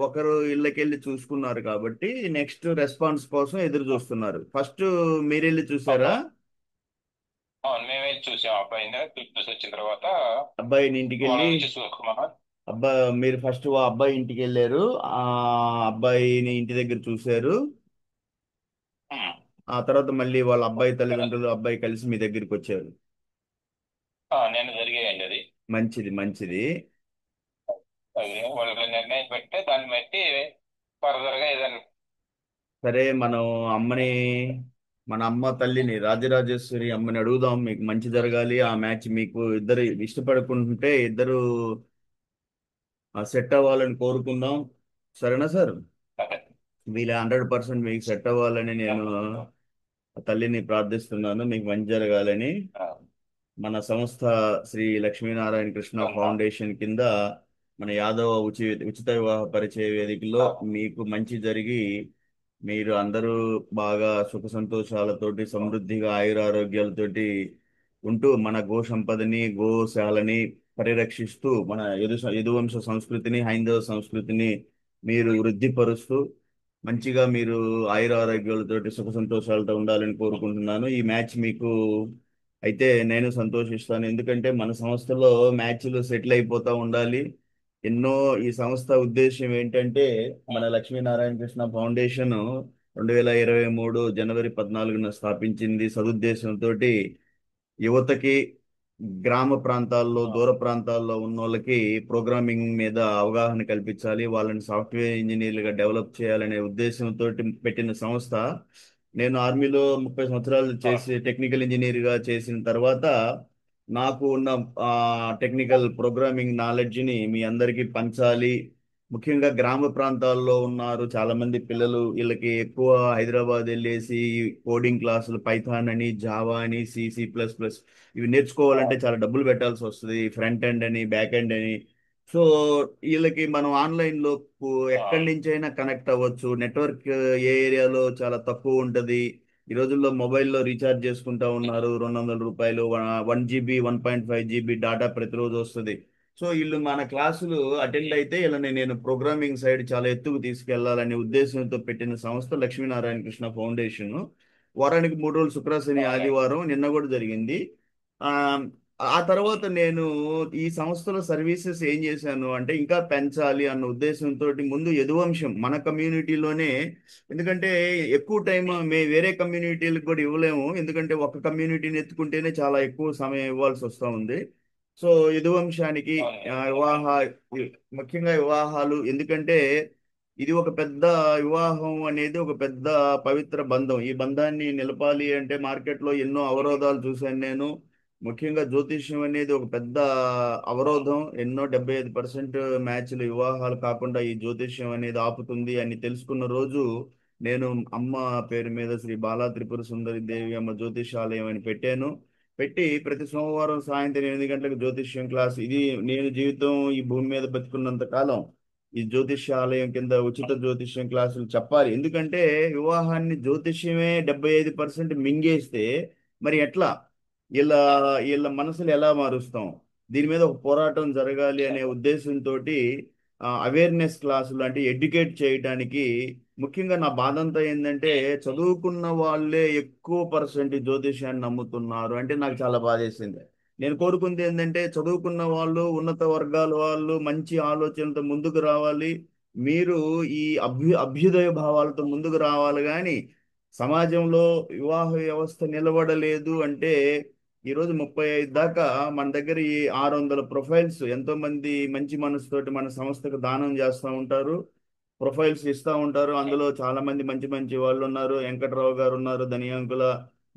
ఒకరు ఇళ్ళకెళ్ళి చూసుకున్నారు కాబట్టి నెక్స్ట్ రెస్పాన్స్ కోసం ఎదురు చూస్తున్నారు. ఫస్ట్ మీరెళ్ళి చూసారా? అవును, మేము వెళ్ళి చూసాం అబ్బాయిని. చూసి వచ్చిన తర్వాత అబ్బాయిని ఇంటికి వాళ్ళ వెళ్ళి, నుంచి చూసుకున్నాం. మీరు ఫస్ట్ ఆ అబ్బాయి ఇంటికి వెళ్ళారు, ఆ అబ్బాయిని ఇంటి దగ్గర చూశారు, ఆ తర్వాత మళ్ళీ వాళ్ళ అబ్బాయి తల్లిదండ్రులు అబ్బాయి కలిసి మీ దగ్గరికి వచ్చారు. నేను జరిగాయండి అది. మంచిది మంచిది. అది వాళ్ళు నిర్ణయం పెడితే దాన్ని బట్టి ఫర్దర్ గా ఏదైనా. సరే, మనం అమ్మని, మన అమ్మ తల్లిని, రాజరాజేశ్వరి అమ్మని అడుగుదాం, మీకు మంచి జరగాలి, ఆ మ్యాచ్ మీకు ఇద్దరు ఇష్టపడుకుంటుంటే ఇద్దరు సెట్ అవ్వాలని కోరుకుందాం. సరేనా సార్? వీళ్ళ 100% మీకు సెట్ అవ్వాలని నేను ఆ తల్లిని ప్రార్థిస్తున్నాను, మీకు మంచి జరగాలని. మన సంస్థ శ్రీ లక్ష్మీనారాయణ కృష్ణ ఫౌండేషన్ కింద మన యాదవ ఉచిత వివాహ పరిచయ వేదికలో మీకు మంచి జరిగి మీరు అందరూ బాగా సుఖ సంతోషాలతోటి సమృద్ధిగా ఆయురారోగ్యాలతోటి ఉంటూ మన గో సంపదని గోశాలని పరిరక్షిస్తూ మన యదువంశ సంస్కృతిని హైందవ సంస్కృతిని మీరు వృద్ధిపరుస్తూ మంచిగా మీరు ఆయురారోగ్యాలతోటి సుఖ సంతోషాలతో ఉండాలని కోరుకుంటున్నాను. ఈ మ్యాచ్ మీకు అయితే నేను సంతోషిస్తాను, ఎందుకంటే మన సంస్థలో మ్యాచ్లు సెటిల్ అయిపోతూ ఉండాలి. ఎన్నో ఈ సంస్థ ఉద్దేశం ఏంటంటే, మన లక్ష్మీనారాయణ కృష్ణ ఫౌండేషన్ 2023 జనవరి 14న స్థాపించింది సదుద్దేశంతో యువతకి, గ్రామ ప్రాంతాల్లో దూర ప్రాంతాల్లో ఉన్న వాళ్ళకి ప్రోగ్రామింగ్ మీద అవగాహన కల్పించాలి, వాళ్ళని సాఫ్ట్వేర్ ఇంజనీర్లుగా డెవలప్ చేయాలనే ఉద్దేశంతో పెట్టిన సంస్థ. నేను ఆర్మీలో 30 సంవత్సరాలు చేసి టెక్నికల్ ఇంజనీర్గా చేసిన తర్వాత నాకు ఉన్న టెక్నికల్ ప్రోగ్రామింగ్ నాలెడ్జ్ని మీ అందరికీ పంచాలి, ముఖ్యంగా గ్రామ ప్రాంతాల్లో ఉన్నారు చాలా మంది పిల్లలు. వీళ్ళకి ఎక్కువ హైదరాబాద్ వెళ్ళేసి కోడింగ్ క్లాసులు, పైథాన్ అని, జావా అని, C++, ఇవి నేర్చుకోవాలంటే చాలా డబ్బులు పెట్టాల్సి వస్తుంది. ఫ్రంట్ ఎండ్ అని, బ్యాక్ ఎండ్ అని. సో వీళ్ళకి మనం ఆన్లైన్లో ఎక్కడి నుంచి అయినా కనెక్ట్ అవ్వచ్చు. నెట్వర్క్ ఏ ఏరియాలో చాలా తక్కువ ఉంటుంది. ఈ రోజుల్లో మొబైల్లో రీఛార్జ్ చేసుకుంటా ఉన్నారు. ₹200, 1 GB, 1.5 GB డాటా ప్రతిరోజు వస్తుంది. సో వీళ్ళు మన క్లాసులు అటెండ్ అయితే వీళ్ళని నేను ప్రోగ్రామింగ్ సైడ్ చాలా ఎత్తుకు తీసుకెళ్లాలనే ఉద్దేశంతో పెట్టిన సంస్థ లక్ష్మీనారాయణ కృష్ణ ఫౌండేషన్. వారానికి 3 రోజులు, శుక్ర, శని, ఆదివారం, నిన్న కూడా జరిగింది. ఆ ఆ తర్వాత నేను ఈ సంస్థలో సర్వీసెస్ ఏం చేశాను అంటే ఇంకా పెంచాలి అన్న ఉద్దేశంతో ముందు యదువంశం మన కమ్యూనిటీలోనే. ఎందుకంటే ఎక్కువ టైం వేరే కమ్యూనిటీలకు కూడా ఇవ్వలేము. ఎందుకంటే ఒక కమ్యూనిటీని ఎత్తుకుంటేనే చాలా ఎక్కువ సమయం ఇవ్వాల్సి వస్తూ ఉంది. సో యదువంశానికి వివాహ, ముఖ్యంగా వివాహాలు. ఎందుకంటే ఇది ఒక పెద్ద, వివాహం అనేది ఒక పెద్ద పవిత్ర బంధం. ఈ బంధాన్ని నిలపాలి అంటే మార్కెట్లో ఎన్నో అవరోధాలు చూశాను నేను. ముఖ్యంగా జ్యోతిష్యం అనేది ఒక పెద్ద అవరోధం. ఎన్నో 75% మ్యాచ్లు వివాహాలు కాకుండా ఈ జ్యోతిష్యం అనేది ఆపుతుంది అని తెలుసుకున్న రోజు నేను అమ్మ పేరు మీద శ్రీ బాలా త్రిపుర సుందరి దేవి అమ్మ జ్యోతిషాలయం అని పెట్టాను. పెట్టి ప్రతి సోమవారం సాయంత్రం 8 గంటలకు జ్యోతిష్యం క్లాస్. ఇది నేను జీవితం ఈ భూమి మీద బతుకున్నంత కాలం ఈ జ్యోతిష్యాలయం కింద ఉచిత జ్యోతిష్యం క్లాసులు చెప్పాలి. ఎందుకంటే వివాహాన్ని జ్యోతిష్యమే 75% మింగేస్తే మరి ఎట్లా? వీళ్ళ వీళ్ళ మనసులు ఎలా మారుస్తాం? దీని మీద ఒక పోరాటం జరగాలి అనే ఉద్దేశంతో అవేర్నెస్ క్లాసులు అంటే ఎడ్యుకేట్ చేయడానికి. ముఖ్యంగా నా బాధ అంతా ఏంటంటే చదువుకున్న వాళ్ళే ఎక్కువ పర్సెంట్ జ్యోతిష్యాన్ని నమ్ముతున్నారు అంటే నాకు చాలా బాధేసింది. నేను కోరుకుంది ఏంటంటే చదువుకున్న వాళ్ళు, ఉన్నత వర్గాల వాళ్ళు మంచి ఆలోచనలతో ముందుకు రావాలి. మీరు ఈ అభ్యుదయ భావాలతో ముందుకు రావాలి. కానీ సమాజంలో వివాహ వ్యవస్థ నిలబడలేదు అంటే ఈరోజు 35 దాకా మన దగ్గర ఈ 600 ప్రొఫైల్స్, ఎంతో మంది మంచి మనసుతోటి మన సంస్థకు దానం చేస్తూ ఉంటారు. ప్రొఫైల్స్ ఇస్తూ ఉంటారు. అందులో చాలా మంది మంచి మంచి వాళ్ళు ఉన్నారు. వెంకట్రావు గారు ఉన్నారు, ధనియాంకుల,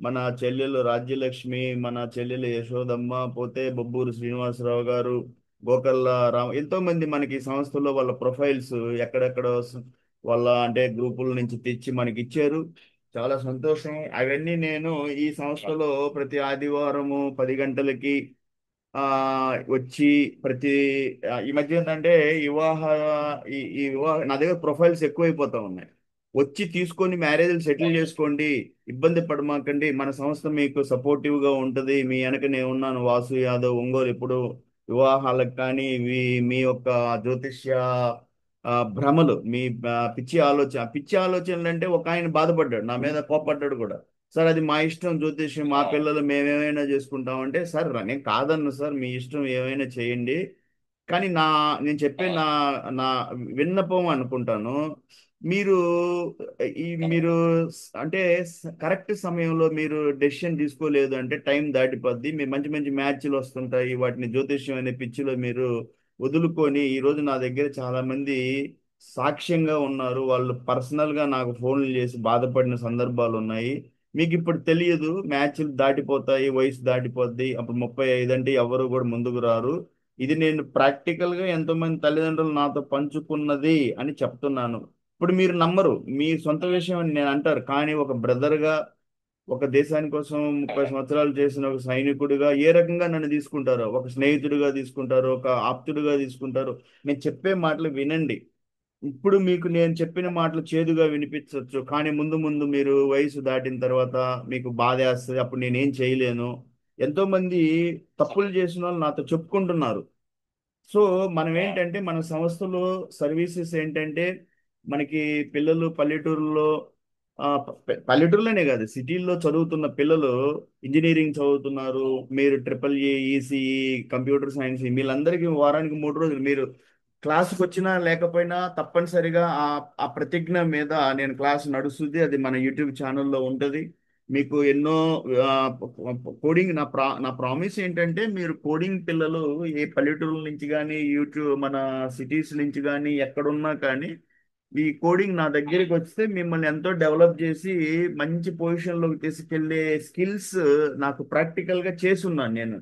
మన చెల్లెలు రాజ్యలక్ష్మి, మన చెల్లెలు యశోదమ్మ, పోతే బొబ్బూరు శ్రీనివాసరావు గారు, గోకల్ల రామ్, ఎంతో మంది మనకి ఈ సంస్థలో వాళ్ళ ప్రొఫైల్స్ ఎక్కడెక్కడ వాళ్ళ అంటే గ్రూపుల నుంచి తెచ్చి మనకి ఇచ్చారు. చాలా సంతోషం. అవన్నీ నేను ఈ సంస్థలో ప్రతి ఆదివారము 10 గంటలకి ఆ వచ్చి ప్రతి ఈ మధ్య ఏంటంటే వివాహ ఈ వివాహ నా దగ్గర ప్రొఫైల్స్ ఎక్కువైపోతా ఉన్నాయి. వచ్చి తీసుకొని మ్యారేజ్లు సెటిల్ చేసుకోండి, ఇబ్బంది పడమాకండి, మన సంస్థ మీకు సపోర్టివ్ గా ఉంటది, మీ వెనక నేను ఉన్నాను. వాసు యాదవ్, ఒంగోలు. ఇప్పుడు వివాహాలకు కానీ మీ యొక్క జ్యోతిష్య భ్రమలు, మీ పిచ్చి ఆలోచనలు అంటే ఒక ఆయన బాధపడ్డాడు, నా మీద కోపడ్డాడు కూడా. సార్ అది మా ఇష్టం, జ్యోతిష్యం మా పిల్లలు మేమేమైనా చేసుకుంటామంటే, సార్ నేను కాదన్ను సార్, మీ ఇష్టం ఏమైనా చేయండి. కానీ నేను చెప్పే నా నా విన్నపం అనుకుంటాను. మీరు మీరు అంటే కరెక్ట్ సమయంలో మీరు డెసిషన్ తీసుకోలేదు అంటే టైం దాటిపోద్ది. మీ మంచి మంచి మ్యాచ్లు వస్తుంటాయి, వాటిని జ్యోతిష్యం అనే పిచ్చిలో మీరు వదులుకొని. ఈరోజు నా దగ్గర చాలా మంది సాక్ష్యంగా ఉన్నారు. వాళ్ళు పర్సనల్ గా నాకు ఫోన్లు చేసి బాధపడిన సందర్భాలు ఉన్నాయి. మీకు ఇప్పుడు తెలియదు, మ్యాచ్లు దాటిపోతాయి, వయసు దాటిపోద్ది. అప్పుడు 35 అంటే ఎవరు కూడా ముందుకు రారు. ఇది నేను ప్రాక్టికల్ గా ఎంతో మంది తల్లిదండ్రులు నాతో పంచుకున్నది అని చెప్తున్నాను. ఇప్పుడు మీరు నమ్మరు, మీ సొంత విషయం అని నేను అంటారు. కానీ ఒక బ్రదర్ గా, ఒక దేశాని కోసం 30 సంవత్సరాలు చేసిన ఒక సైనికుడిగా ఏ రకంగా నన్ను తీసుకుంటారో, ఒక స్నేహితుడిగా తీసుకుంటారో, ఒక ఆప్తుడిగా తీసుకుంటారో. నేను చెప్పే మాటలు వినండి. ఇప్పుడు మీకు నేను చెప్పిన మాటలు చేదుగా వినిపించవచ్చు, కానీ ముందు ముందు మీరు వయసు దాటిన తర్వాత మీకు బాధ వేస్తుంది. అప్పుడు నేనేం చేయలేను. ఎంతో మంది తప్పులు చేసిన వాళ్ళు నాతో చెప్పుకుంటున్నారు. సో మనం ఏంటంటే మన సంస్థలో సర్వీసెస్ ఏంటంటే మనకి పిల్లలు పల్లెటూరులో, పల్లెటూరులోనే కాదు సిటీల్లో చదువుతున్న పిల్లలు ఇంజనీరింగ్ చదువుతున్నారు. మీరు EEE, ఈసీఈ, కంప్యూటర్ సైన్స్, వీళ్ళందరికీ వారానికి 3 రోజులు మీరు క్లాసుకు వచ్చినా లేకపోయినా తప్పనిసరిగా ఆ ప్రతిజ్ఞ మీద నేను క్లాస్ నడుస్తుంది. అది మన యూట్యూబ్ ఛానల్లో ఉంటుంది. మీకు ఎన్నో కోడింగ్, నా ప్రామిస్ ఏంటంటే మీరు కోడింగ్ పిల్లలు ఏ పల్లెటూరుల నుంచి కానీ, యూట్యూబ్ మన సిటీస్ నుంచి కానీ, ఎక్కడున్నా కానీ ఈ కోడింగ్ నా దగ్గరికి వస్తే మిమ్మల్ని ఎంతో డెవలప్ చేసి మంచి పొజిషన్లోకి తీసుకెళ్లే స్కిల్స్ నాకు ప్రాక్టికల్ గా చేసున్నాను నేను.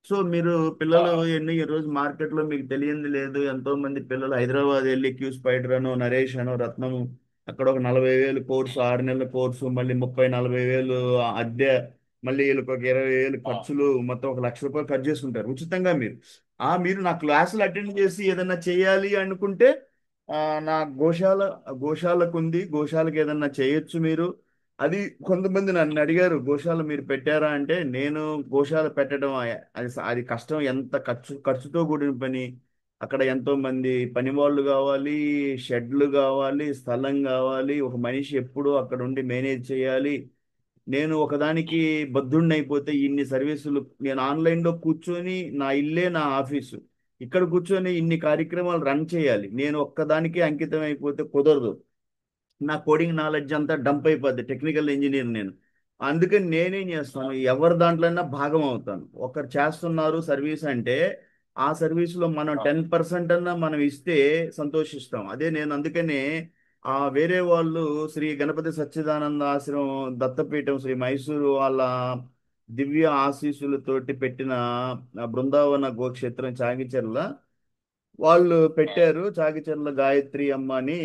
సో మీరు పిల్లలు ఎన్ని ఈ రోజు మార్కెట్లో మీకు తెలియంది లేదు. ఎంతో మంది పిల్లలు హైదరాబాద్ వెళ్ళి క్యూ స్పైడర్ అనో నరేష్ అనో రత్నము అక్కడ ఒక 40,000 కోర్సు, 6 నెలల కోర్సు, మళ్ళీ 30-40 వేలు అద్దె, మళ్ళీ వీళ్ళకి ఒక 20,000 ఖర్చులు, మొత్తం ₹1,00,000 ఖర్చు చేసుకుంటారు ఉచితంగా. మీరు నా క్లాసులు అటెండ్ చేసి ఏదన్నా చేయాలి అనుకుంటే ఆ, నా గోశాలకు ఉంది, గోశాలకు ఏదన్నా చేయొచ్చు మీరు. అది కొంతమంది నన్ను అడిగారు, గోశాల మీరు పెట్టారా అంటే, నేను గోశాల పెట్టడం అది కష్టం, ఎంత ఖర్చుతో కూడిన పని. అక్కడ ఎంతో మంది పని వాళ్ళు కావాలి, షెడ్లు కావాలి, స్థలం కావాలి, ఒక మనిషి ఎప్పుడూ అక్కడ ఉండి మేనేజ్ చేయాలి. నేను ఒకదానికి బద్ధుడిని అయిపోతే ఇన్ని సర్వీసులు, నేను ఆన్లైన్లో కూర్చొని నా ఇల్లే నా ఆఫీసు, ఇక్కడ కూర్చొని ఇన్ని కార్యక్రమాలు రన్ చేయాలి. నేను ఒక్కదానికి అంకితం అయిపోతే కుదరదు. నా కోడింగ్ నాలెడ్జ్ అంతా డంప్ అయిపోద్ది, టెక్నికల్ ఇంజనీర్ నేను. అందుకని నేనేం చేస్తాను, ఎవరి దాంట్లోనే భాగం అవుతాను. ఒకరు చేస్తున్నారు సర్వీస్ అంటే ఆ సర్వీస్లో మనం 10% అన్నా మనం ఇస్తే సంతోషిస్తాం. అదే నేను అందుకనే వేరే వాళ్ళు శ్రీ గణపతి సచ్చిదానంద ఆశ్రమం దత్తపీఠం శ్రీ మైసూరు వాళ్ళ దివ్య ఆశీస్సులతోటి పెట్టిన బృందావన గోక్షేత్రం చాగిచెర్ల వాళ్ళు పెట్టారు. చాగిచెర్ల గాయత్రి అమ్మ అని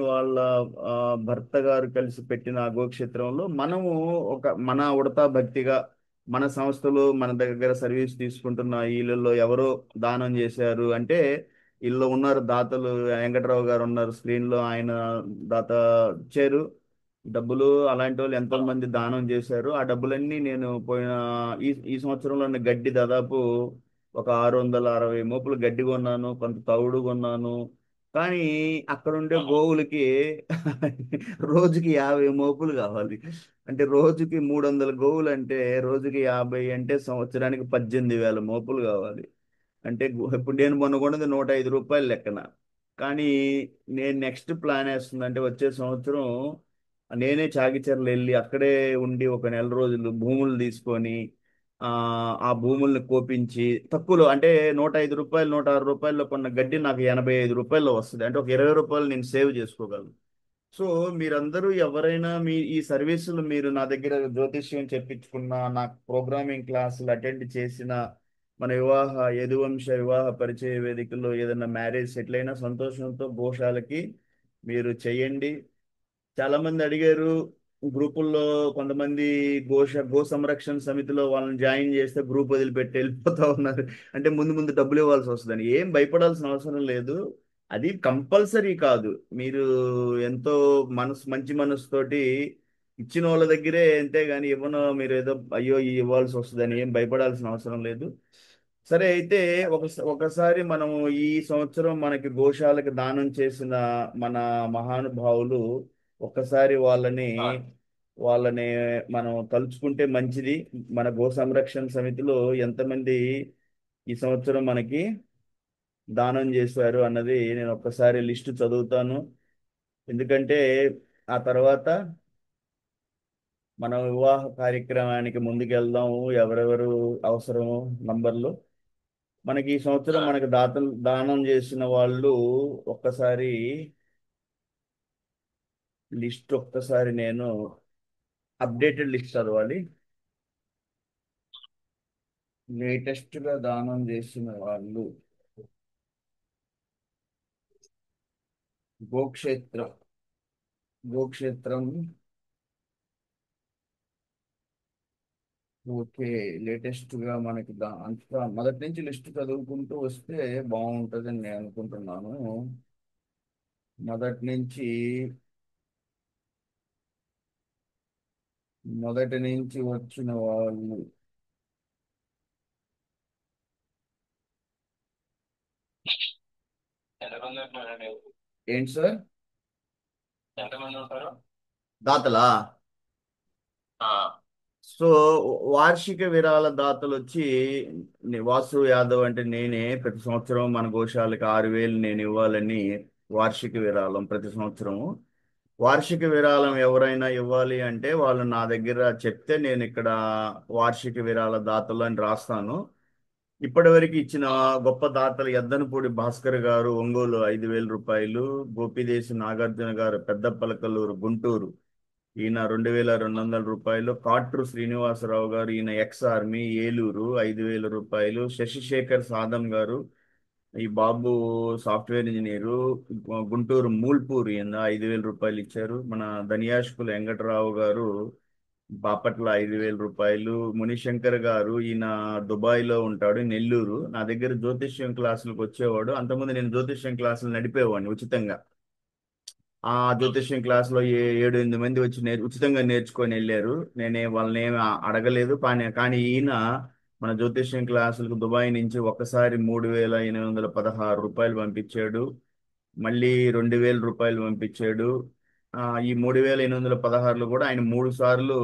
వాళ్ళ ఆ, భర్త గారు కలిసి పెట్టిన ఆ గోక్షేత్రంలో మనము మన ఉడతా భక్తిగా మన సంస్థలు మన దగ్గర సర్వీస్ తీసుకుంటున్న వీళ్ళల్లో ఎవరో దానం చేశారు అంటే, వీళ్ళు ఉన్నారు దాతలు. వెంకట్రావు గారు ఉన్నారు స్క్రీన్ లో, ఆయన దాత ఇచ్చారు డబ్బులు. అలాంటి వాళ్ళు ఎంతో మంది దానం చేశారు. ఆ డబ్బులన్నీ నేను పోయిన ఈ సంవత్సరంలో గడ్డి దాదాపు ఒక 660 మోపులు గడ్డి కొన్నాను, కొంత తవుడు కొన్నాను. కానీ అక్కడ ఉండే గోవులకి రోజుకి 50 మోపులు కావాలి. అంటే రోజుకి 300 గోవులు అంటే రోజుకి 50 అంటే సంవత్సరానికి 18,000 మోపులు కావాలి. అంటే ఇప్పుడు నేను మొన్న కొన్నది ₹105 లెక్కన. కానీ నేను నెక్స్ట్ ప్లాన్ వేస్తుంది అంటే వచ్చే సంవత్సరం నేనే చాగిచెర్ల వెళ్ళి అక్కడే ఉండి ఒక నెల రోజులు భూములు తీసుకొని ఆ ఆ భూముల్ని కోపించి తక్కువలో, అంటే ₹105 ₹106లో కొన్న గడ్డి నాకు ₹85లో వస్తుంది. అంటే ఒక ₹20 నేను సేవ్ చేసుకోగలను. సో మీరందరూ ఎవరైనా ఈ సర్వీసులు మీరు నా దగ్గర జ్యోతిష్యం చెప్పించుకున్న, నాకు ప్రోగ్రామింగ్ క్లాసులు అటెండ్ చేసిన, మన యదువంశ వివాహ పరిచయ వేదికలో ఏదైనా మ్యారేజ్ సెటిల్ అయినా సంతోషంతో గోశాలకి మీరు చేయండి. చాలా మంది అడిగారు గ్రూపుల్లో, కొంతమంది గో సంరక్షణ సమితిలో వాళ్ళని జాయిన్ చేస్తే గ్రూప్ వదిలిపెట్టి వెళ్ళిపోతా ఉన్నారు. అంటే ముందు ముందు డబ్బులు ఇవ్వాల్సి వస్తుందని. ఏం భయపడాల్సిన అవసరం లేదు. అది కంపల్సరీ కాదు. మీరు ఎంతో మంచి మనసుతోటి ఇచ్చిన వాళ్ళ దగ్గరే, అంతేగాని ఇవ్వను మీరు ఏదో అయ్యో ఇవ్వాల్సి వస్తుందని ఏం భయపడాల్సిన అవసరం లేదు. సరే అయితే ఒకసారి మనము ఈ సంవత్సరం మనకి గోశాలకు దానం చేసిన మన మహానుభావులు, ఒక్కసారి వాళ్ళని మనం తలుచుకుంటే మంచిది. మన గో సంరక్షణ సమితిలో ఎంతమంది ఈ సంవత్సరం మనకి దానం చేశారు అన్నది నేను ఒక్కసారి లిస్టు చదువుతాను. ఎందుకంటే ఆ తర్వాత మనం వివాహ కార్యక్రమానికి ముందుకెళ్దాము. ఎవరెవరు అవసరమో నంబర్లు మనకి ఈ సంవత్సరం మనకి దానం చేసిన వాళ్ళు ఒక్కసారి ఒక్కసారి నేను అప్డేటెడ్ లిస్ట్ చదవాలి. లేటెస్ట్ గా దానం చేసిన వాళ్ళు గోక్షేత్రం గోక్షేత్రం ఓకే. లేటెస్ట్ గా మనకి అంతా మొదటి నుంచి లిస్ట్ చదువుకుంటూ వస్తే బాగుంటుందని నేను అనుకుంటున్నాను. మొదటి నుంచి వచ్చిన వాళ్ళు ఎంతమంది ఉంటారండి? ఏంటి సార్? ఎంతమంది ఉంటారు? దాతలా? ఆ, సో వార్షిక విరాళ దాతలు వచ్చి వాసు యాదవ్ అంటే నేనే. ప్రతి సంవత్సరం మన గోశాలకు 6,000 నేను ఇవ్వాలని వార్షిక విరాళం ప్రతి సంవత్సరము. వార్షిక విరాళం ఎవరైనా ఇవ్వాలి అంటే వాళ్ళు నా దగ్గర చెప్తే నేను ఇక్కడ వార్షిక విరాళ దాతలు అని రాస్తాను. ఇప్పటివరకు ఇచ్చిన గొప్ప దాతలు: ఎద్దనపూడి భాస్కర్ గారు ఒంగోలు ₹5,000, గోపిదేశి నాగార్జున గారు పెద్దపలకలూరు గుంటూరు ఈయన 2200 రూపాయలు. కాట్రు శ్రీనివాసరావు గారు, ఈయన ఎక్స్ ఆర్మీ, ఏలూరు, 5000 రూపాయలు. శశిశేఖర్ సాదం గారు, ఈ బాబు సాఫ్ట్వేర్ ఇంజనీరు, గుంటూరు మూల్పూర్, ఈయన 5000 రూపాయలు ఇచ్చారు. మన ధనియాష్కుల వెంకటరావు గారు బాపట్ల 5000 రూపాయలు. మునిశంకర్ గారు, ఈయన దుబాయ్ లో ఉంటాడు, నెల్లూరు. నా దగ్గర జ్యోతిష్యం క్లాసులకు వచ్చేవాడు. అంతకుముందు నేను జ్యోతిష్యం క్లాసులు నడిపేవాడిని ఉచితంగా. ఆ జ్యోతిష్యం క్లాసులో 7-8 మంది వచ్చి ఉచితంగా నేర్చుకొని వెళ్ళారు. నేనే వాళ్ళని ఏమి అడగలేదు. కానీ ఈయన మన జ్యోతిష్యం క్లాసులకు దుబాయ్ నుంచి ఒక్కసారి 3816 రూపాయలు పంపించాడు. మళ్ళీ 2000 రూపాయలు పంపించాడు. ఈ 3816లో కూడా ఆయన 3 సార్లు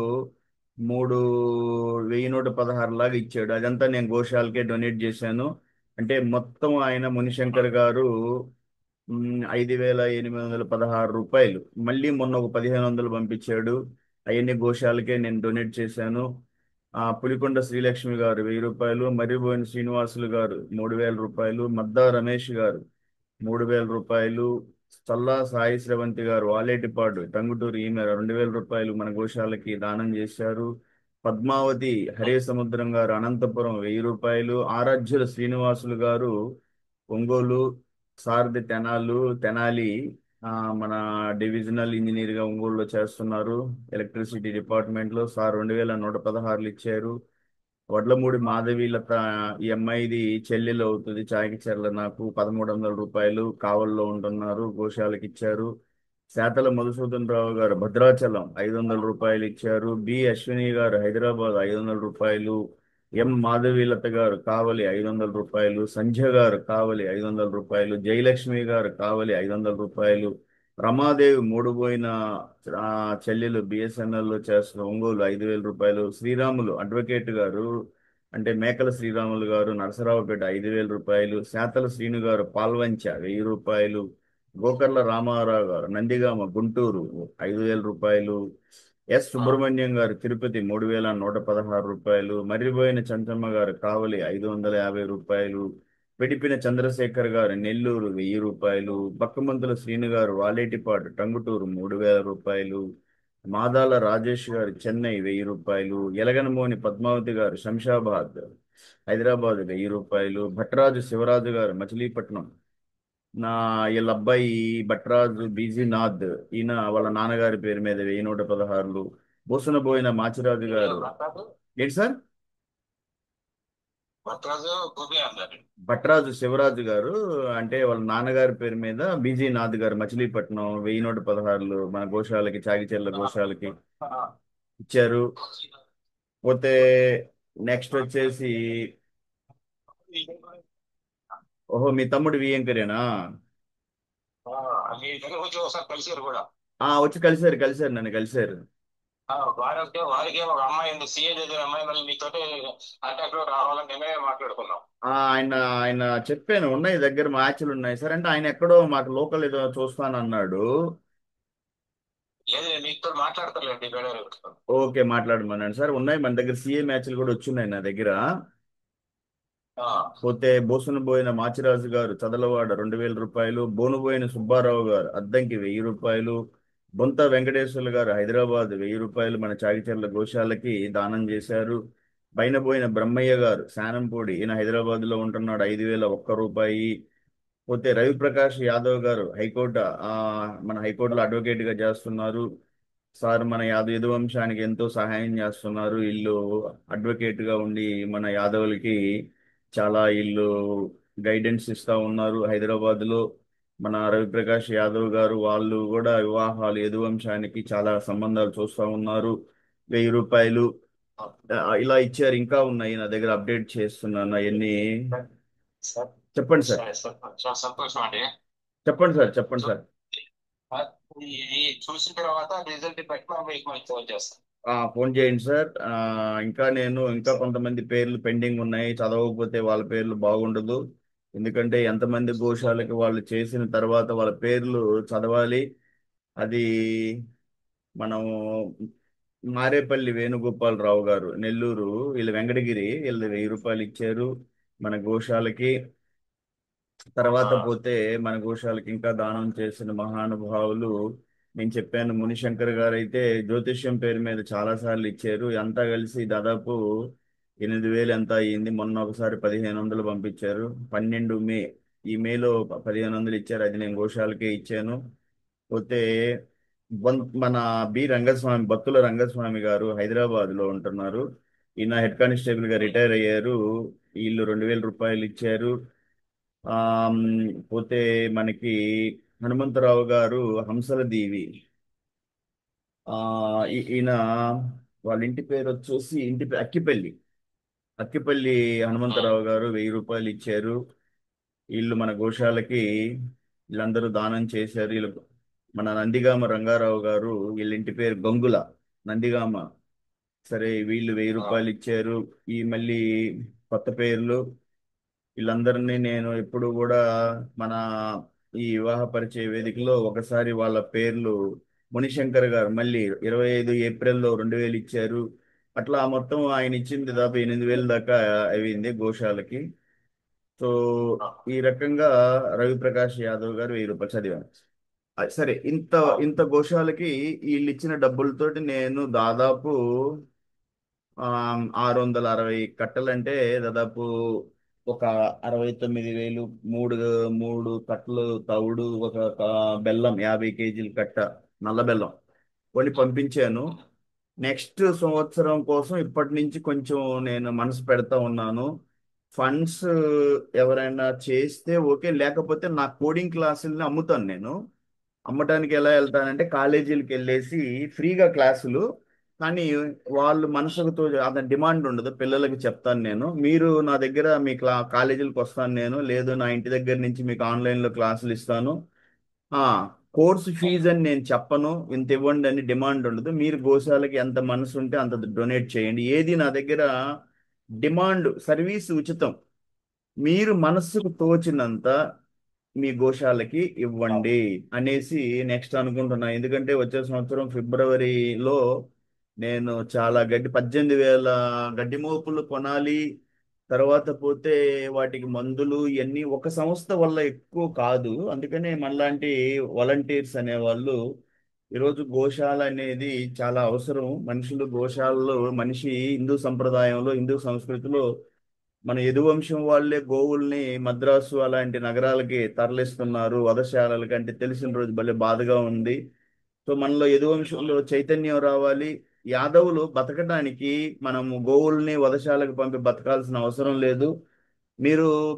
3116 లాగా ఇచ్చాడు. అదంతా నేను గోశాలకే డొనేట్ చేశాను. అంటే మొత్తం ఆయన మునిశంకర్ గారు 5816 రూపాయలు. మళ్ళీ మొన్న ఒక 1500 పంపించాడు. అవన్నీ గోశాలకే నేను డొనేట్ చేశాను. పులికొండ శ్రీలక్ష్మి గారు 1000 రూపాయలు. మర్రిబోయిన శ్రీనివాసులు గారు 3000 రూపాయలు. మద్దా రమేష్ గారు 3000 రూపాయలు. చల్లా సాయి శ్రవంతి గారు వాలేటిపాడు టంగుటూరు, ఈమె 2000 రూపాయలు మన గోశాలకి దానం చేశారు. పద్మావతి హరే సముద్రం గారు అనంతపురం 1000 రూపాయలు. ఆరాధ్యుల శ్రీనివాసులు గారు ఒంగోలు, సారథి తెనాలి, ఆ, మన డివిజనల్ ఇంజనీర్ గా ఒంగోలులో చేస్తున్నారు, ఎలక్ట్రిసిటీ డిపార్ట్మెంట్ లో. సార్ 2116 ఇచ్చారు. వడ్లమూడి మాధవీలత, ఈ అమ్మాయిది చెల్లెలు అవుతుంది, చాకిచెర్ల, నాకు 1300 రూపాయలు. కావల్లో ఉంటున్నారు, గోశాలకి ఇచ్చారు. శాతల మధుసూదన్ రావు గారు భద్రాచలం 500 రూపాయలు ఇచ్చారు. బి అశ్విని గారు హైదరాబాద్ 500 రూపాయలు. ఎం మాధవీలత గారు కావలి 500 రూపాయలు. సంధ్య గారు కావలి 500 రూపాయలు. జయలక్ష్మి గారు కావలి 500 రూపాయలు. రమాదేవి మూడుపోయిన చెల్లెలు బిఎస్ఎన్ఎల్ లో చేస్తున్న ఒంగోలు 5000 రూపాయలు. శ్రీరాములు అడ్వకేట్ గారు, అంటే మేకల శ్రీరాములు గారు నరసరావుపేట 5000 రూపాయలు. శాతల శ్రీను గారు పాల్వంచ 1000 రూపాయలు. గోకర్ల రామారావు గారు నందిగామ గుంటూరు 5000 రూపాయలు. ఎస్ సుబ్రహ్మణ్యం గారు తిరుపతి 3116 రూపాయలు. మర్రిబోయిన చంచమ్మ గారు కావలి 550 రూపాయలు. పెడిపిన చంద్రశేఖర్ గారు నెల్లూరు 1000 రూపాయలు. బక్కమంతుల శ్రీను గారు వాలేటిపాడు టంగుటూరు 3000 రూపాయలు. మాదాల రాజేష్ గారు చెన్నై 1000 రూపాయలు. ఎలగనమోని పద్మావతి గారు శంషాబాద్ హైదరాబాద్ 1000 రూపాయలు. భట్రాజు శివరాజు గారు మచిలీపట్నం, వీళ్ళ అబ్బాయి భట్రాజు బీజీనాథ్, ఈయన వాళ్ళ నాన్నగారి పేరు మీద 1116. బోసనబోయిన మాచిరాజు గారు, ఏంటి సార్? భట్రాజు శివరాజు గారు, అంటే వాళ్ళ నాన్నగారి పేరు మీద బీజీనాథ్ గారు మచిలీపట్నం 1116 మన గోశాలకి, చాగిచెర్ల గోశాలకి ఇచ్చారు. పోతే నెక్స్ట్ వచ్చేసి, ఓహో మీ తమ్ముడు వియంకరేనా? వచ్చి కలిశారు నన్ను కలిశారు. వారికి ఒక అమ్మాయి ఉంది, సిఏ చదివే అమ్మాయి, మళ్ళీ మీతో కాంటాక్ట్ లో రావాలని మేమే మాట్లాడుకున్నాం. ఆయన ఆయన చెప్పాను, ఉన్నాయి దగ్గర మ్యాచ్లు ఉన్నాయి సార్ అంటే, ఆయన ఎక్కడో మాకు లోకల్ ఏదో చూస్తానన్నాడు. లేదు మీతో మాట్లాడతారులేండి. Okay మాట్లాడమన్నాను sir. ఉన్నాయి మన దగ్గర సిఏ మ్యాచ్లు కూడా వచ్చున్నాయి నా దగ్గర. పోతే బోసునబోయిన మాచిరాజు గారు చదలవాడ 2000 రూపాయలు. బోనుబోయిన సుబ్బారావు గారు అద్దంకి 1000 రూపాయలు. బొంత వెంకటేశ్వర్లు గారు హైదరాబాద్ 1000 రూపాయలు మన చాగిచెర్ల గోశాలకి దానం చేశారు. బైనబోయిన బ్రహ్మయ్య గారు శానంపూడి, ఈయన హైదరాబాద్ లో ఉంటున్నాడు, 5001 రూపాయి. పోతే రవిప్రకాష్ యాదవ్ గారు హైకోర్టు, మన హైకోర్టులో అడ్వకేట్ గా చేస్తున్నారు. సార్ మన యదువంశానికి ఎంతో సహాయం చేస్తున్నారు. ఇల్లు అడ్వకేట్ గా ఉండి మన యాదవులకి చాలా ఇల్లు గైడెన్స్ ఇస్తా ఉన్నారు హైదరాబాద్ లో. మన రవిప్రకాష్ యాదవ్ గారు వాళ్ళు కూడా వివాహాలు, యదువంశానికి చాలా సంబంధాలు చూస్తా ఉన్నారు. 1000 రూపాయలు ఇలా ఇచ్చారు. ఇంకా ఉన్నాయి నా దగ్గర, అప్డేట్ చేస్తున్నాను అవన్నీ. చెప్పండి సార్. సంతోషం అండి. చెప్పండి సార్. ఇది చూసిన తర్వాత రిజల్ట్ బట్టి మీకు ఫోన్ చేస్తాను. ఫోన్ చేయండి సార్. ఇంకా కొంతమంది పేర్లు పెండింగ్ ఉన్నాయి, చదవకపోతే వాళ్ళ పేర్లు బాగుండదు. ఎందుకంటే ఎంతమంది గోశాలకి వాళ్ళు చేసిన తర్వాత వాళ్ళ పేర్లు చదవాలి. అది మనము మారేపల్లి వేణుగోపాలరావు గారు నెల్లూరు, వీళ్ళు వెంకటగిరి, వీళ్ళు 1000 రూపాయలు ఇచ్చారు మన గోశాలకి. తర్వాత పోతే మన గోశాలకి ఇంకా దానం చేసిన మహానుభావులు నేను చెప్పాను మునిశంకర్ గారు అయితే జ్యోతిష్యం పేరు మీద చాలా సార్లు ఇచ్చారు. అంతా కలిసి దాదాపు 8,000 ఎంత అయ్యింది. మొన్న ఒకసారి 1,500 పంపించారు. 12 మే, ఈ మేలో 1,500 ఇచ్చారు. అది నేను గోశాలకే ఇచ్చాను. పోతే మన రంగస్వామి, బత్తుల రంగస్వామి గారు హైదరాబాద్ లో ఉంటున్నారు. ఈయన హెడ్ కానిస్టేబుల్ గా రిటైర్ అయ్యారు. వీళ్ళు 2,000 రూపాయలు ఇచ్చారు. ఆమ్, పోతే మనకి హనుమంతరావు గారు హంసల దీవి, ఆ ఈయన వాళ్ళ ఇంటి పేరు వచ్చేసి అక్కిపల్లి. అక్కిపల్లి హనుమంతరావు గారు 1,000 రూపాయలు ఇచ్చారు. వీళ్ళు మన గోశాలకి వీళ్ళందరూ దానం చేశారు. వీళ్ళు మన నందిగామ రంగారావు గారు, వీళ్ళ ఇంటి పేరు గంగుల, నందిగామ. సరే, వీళ్ళు 1,000 రూపాయలు ఇచ్చారు. ఈ మళ్ళీ కొత్త పేర్లు వీళ్ళందరినీ నేను ఎప్పుడు కూడా మన ఈ వివాహ పరిచయ వేదికలో ఒకసారి వాళ్ళ పేర్లు, మునిశంకర్ గారు మళ్ళీ 25 ఏప్రిల్లో 2,000 ఇచ్చారు. అట్లా మొత్తం ఆయన ఇచ్చింది దాదాపు 8,000 దాకా అయింది గోశాలకి. సో ఈ రకంగా రవిప్రకాష్ యాదవ్ గారు 1,000 రూపాయలు చదివాను. సరే, ఇంత ఇంత గోశాలకి వీళ్ళు ఇచ్చిన డబ్బులతోటి నేను దాదాపు 660 కట్టలంటే దాదాపు ఒక 69,000, మూడు మూడు కట్టలు తవుడు, బెల్లం 50 కేజీల కట్ట, నల్ల బెల్లం కొని పంపించాను. నెక్స్ట్ సంవత్సరం కోసం ఇప్పటి నుంచి కొంచెం నేను మనసు పెడతా ఉన్నాను. ఫండ్స్ ఎవరైనా చేస్తే ఓకే, లేకపోతే నా కోడింగ్ క్లాసుల్ని అమ్ముతాను నేను. అమ్మటానికి ఎలా వెళ్తానంటే కాలేజీలకు వెళ్ళేసి ఫ్రీగా క్లాసులు, కానీ వాళ్ళు మనసుతో అతని డిమాండ్ ఉండదు. పిల్లలకి చెప్తాను నేను, మీరు నా దగ్గర మీ కాలేజీలకు వస్తాను నేను, లేదు నా ఇంటి దగ్గర నుంచి మీకు ఆన్లైన్లో క్లాసులు ఇస్తాను. ఆ కోర్సు ఫీజు అని నేను చెప్పను, ఇంత ఇవ్వండి అని డిమాండ్ ఉండదు. మీరు గోశాలకి ఎంత మనసు ఉంటే అంత డొనేట్ చేయండి. ఏది నా దగ్గర డిమాండ్, సర్వీస్ ఉచితం. మీరు మనస్సుకు తోచినంత మీ గోశాలకి ఇవ్వండి అనేసి నెక్స్ట్ అనుకుంటున్నా. ఎందుకంటే వచ్చే సంవత్సరం ఫిబ్రవరిలో నేను చాలా 18,000 గడ్డి మోపులు కొనాలి. తర్వాత పోతే వాటికి మందులు ఇవన్నీ ఒక సంస్థ వల్ల ఎక్కువ కాదు. అందుకనే మనలాంటి వాలంటీర్స్ అనేవాళ్ళు, ఈరోజు గోశాల అనేది చాలా అవసరం. మనుషులు గోశాలలో, మనిషి హిందూ సంప్రదాయంలో, హిందూ సంస్కృతిలో మన యదువంశం వాళ్ళే గోవుల్ని మద్రాసు అలాంటి నగరాలకి తరలిస్తున్నారు వధశాలలకి, అంటే తెలిసిన రోజు భలే బాధగా ఉంది. సో మనలో యదువంశంలో చైతన్యం రావాలి. యాదవులు బతకడానికి మనము గోవుల్ని వధశాలకు పంపి బతకాల్సిన అవసరం లేదు.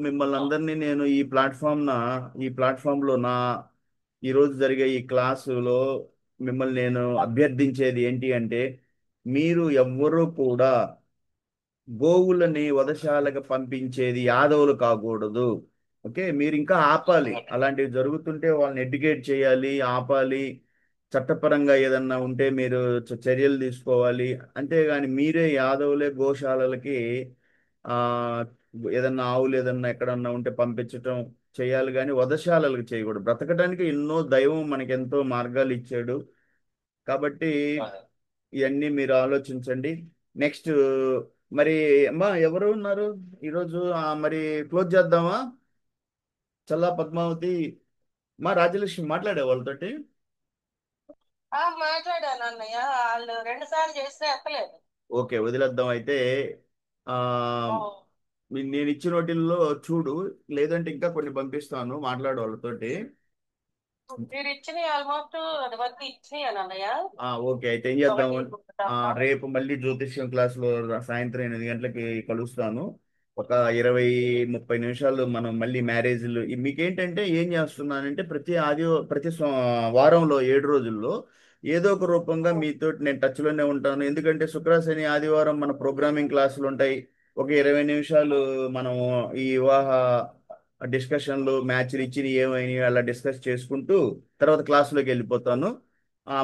మిమ్మల్ని అందరినీ నేను ఈ ప్లాట్ఫామ్లో ఈరోజు జరిగే ఈ క్లాసులో మిమ్మల్ని నేను అభ్యర్థించేది ఏంటి అంటే, మీరు ఎవ్వరూ కూడా గోవులని వధశాలకు పంపించేది యాదవులు కాకూడదు. ఓకే, మీరు ఇంకా ఆపాలి. అలాంటివి జరుగుతుంటే వాళ్ళని ఎడ్యుకేట్ చేయాలి, ఆపాలి. చట్టపరంగా ఏదన్నా ఉంటే మీరు చర్యలు తీసుకోవాలి. అంతేగాని మీరే యాదవులే గోశాలలకి ఆ ఏదన్నా ఆవులు ఏదన్నా ఎక్కడన్నా ఉంటే పంపించటం చేయాలి, కానీ వధశాలలకు చేయకూడదు. బ్రతకడానికి ఎన్నో దైవం మనకి ఎంతో మార్గాలు ఇచ్చాడు. కాబట్టి ఇవన్నీ మీరు ఆలోచించండి. నెక్స్ట్ మరి అమ్మా ఎవరు ఉన్నారు ఈరోజు? మరి క్లోజ్ చేద్దామా? చల్లా పద్మావతి, మా రాజలక్ష్మి మాట్లాడే వాళ్ళతోటి. మాట్లాడాను అన్నయ్య, వాళ్ళు 2 సార్లు చేస్తే ఎక్కలేదు. ఓకే, వదిలేద్దాం అయితే. ఆ నేను ఇచ్చిన వాటిల్లో చూడు, లేదంటే ఇంకా కొన్ని పంపిస్తాను మాట్లాడే వాళ్ళతోటి. మీరు ఇచ్చినవి ఆల్మోస్ట్ అది వరకు ఇచ్చినాయి అన్నయ్య. ఓకే, అయితే ఏం చేద్దాము, రేపు మళ్ళీ జ్యోతిష్యం క్లాస్లో సాయంత్రం 8 గంటలకి కలుస్తాను. ఒక 20-30 నిమిషాలు మనం మళ్ళీ మ్యారేజ్లు. మీకేంటంటే ఏం చేస్తున్నానంటే ప్రతి వారంలో 7 రోజుల్లో ఏదో ఒక రూపంగా మీతో నేను టచ్లోనే ఉంటాను. ఎందుకంటే శుక్ర, శని, ఆదివారం మన ప్రోగ్రామింగ్ క్లాసులు ఉంటాయి. ఒక 20 నిమిషాలు మనం ఈ వివాహ డిస్కషన్లు, మ్యాచ్లు ఇచ్చి ఏమైనా అలా డిస్కస్ చేసుకుంటూ తర్వాత క్లాసులోకి వెళ్ళిపోతాను.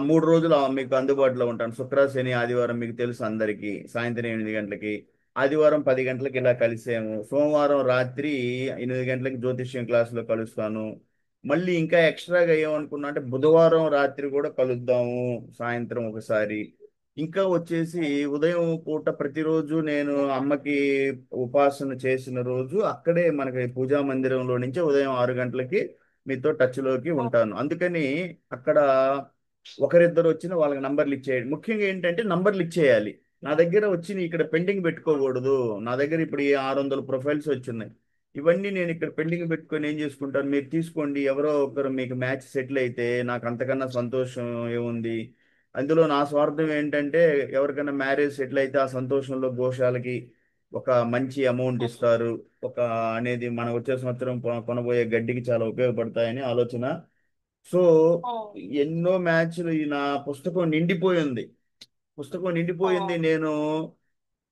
3 రోజులు మీకు అందుబాటులో ఉంటాను. శుక్ర, శని, ఆదివారం మీకు తెలుసు అందరికీ, సాయంత్రం 8 గంటలకి. ఆదివారం 10 గంటలకి ఇలా కలిసాము. సోమవారం రాత్రి 8 గంటలకి జ్యోతిష్యం క్లాసులో కలుస్తాను. మళ్ళీ ఇంకా ఎక్స్ట్రాగా ఏమనుకున్నా అంటే బుధవారం రాత్రి కూడా కలుద్దాము సాయంత్రం ఒకసారి. ఇంకా వచ్చేసి ఉదయం పూట ప్రతిరోజు నేను అమ్మకి ఉపాసన చేసిన రోజు అక్కడే మనకి పూజా మందిరంలో నుంచి ఉదయం 6 గంటలకి మీతో టచ్లోకి ఉంటాను. అందుకని అక్కడ ఒకరిద్దరు వచ్చిన వాళ్ళకి నంబర్లు ఇచ్చేయండి. ముఖ్యంగా ఏంటంటే నంబర్లు ఇచ్చేయాలి. నా దగ్గర వచ్చి ఇక్కడ పెండింగ్ పెట్టుకోకూడదు. నా దగ్గర ఇప్పుడు ఈ 600 ప్రొఫైల్స్ వచ్చున్నాయి. ఇవన్నీ నేను ఇక్కడ పెండింగ్ పెట్టుకొని ఏం చేసుకుంటాను, మీరు తీసుకోండి. ఎవరో ఒకరు మీకు మ్యాచ్ సెటిల్ అయితే నాకు అంతకన్నా సంతోషం ఏముంది. అందులో నా స్వార్థం ఏంటంటే ఎవరికైనా మ్యారేజ్ సెటిల్ అయితే ఆ సంతోషంలో గోశాలకి ఒక మంచి అమౌంట్ ఇస్తారు. ఒక అనేది మన వచ్చే సంవత్సరం కొనబోయే గడ్డికి చాలా ఉపయోగపడతాయని ఆలోచన. సో ఎన్నో మ్యాచ్లు ఈ నా పుస్తకం నిండిపోయింది. పుస్తకం నిండిపోయింది. నేను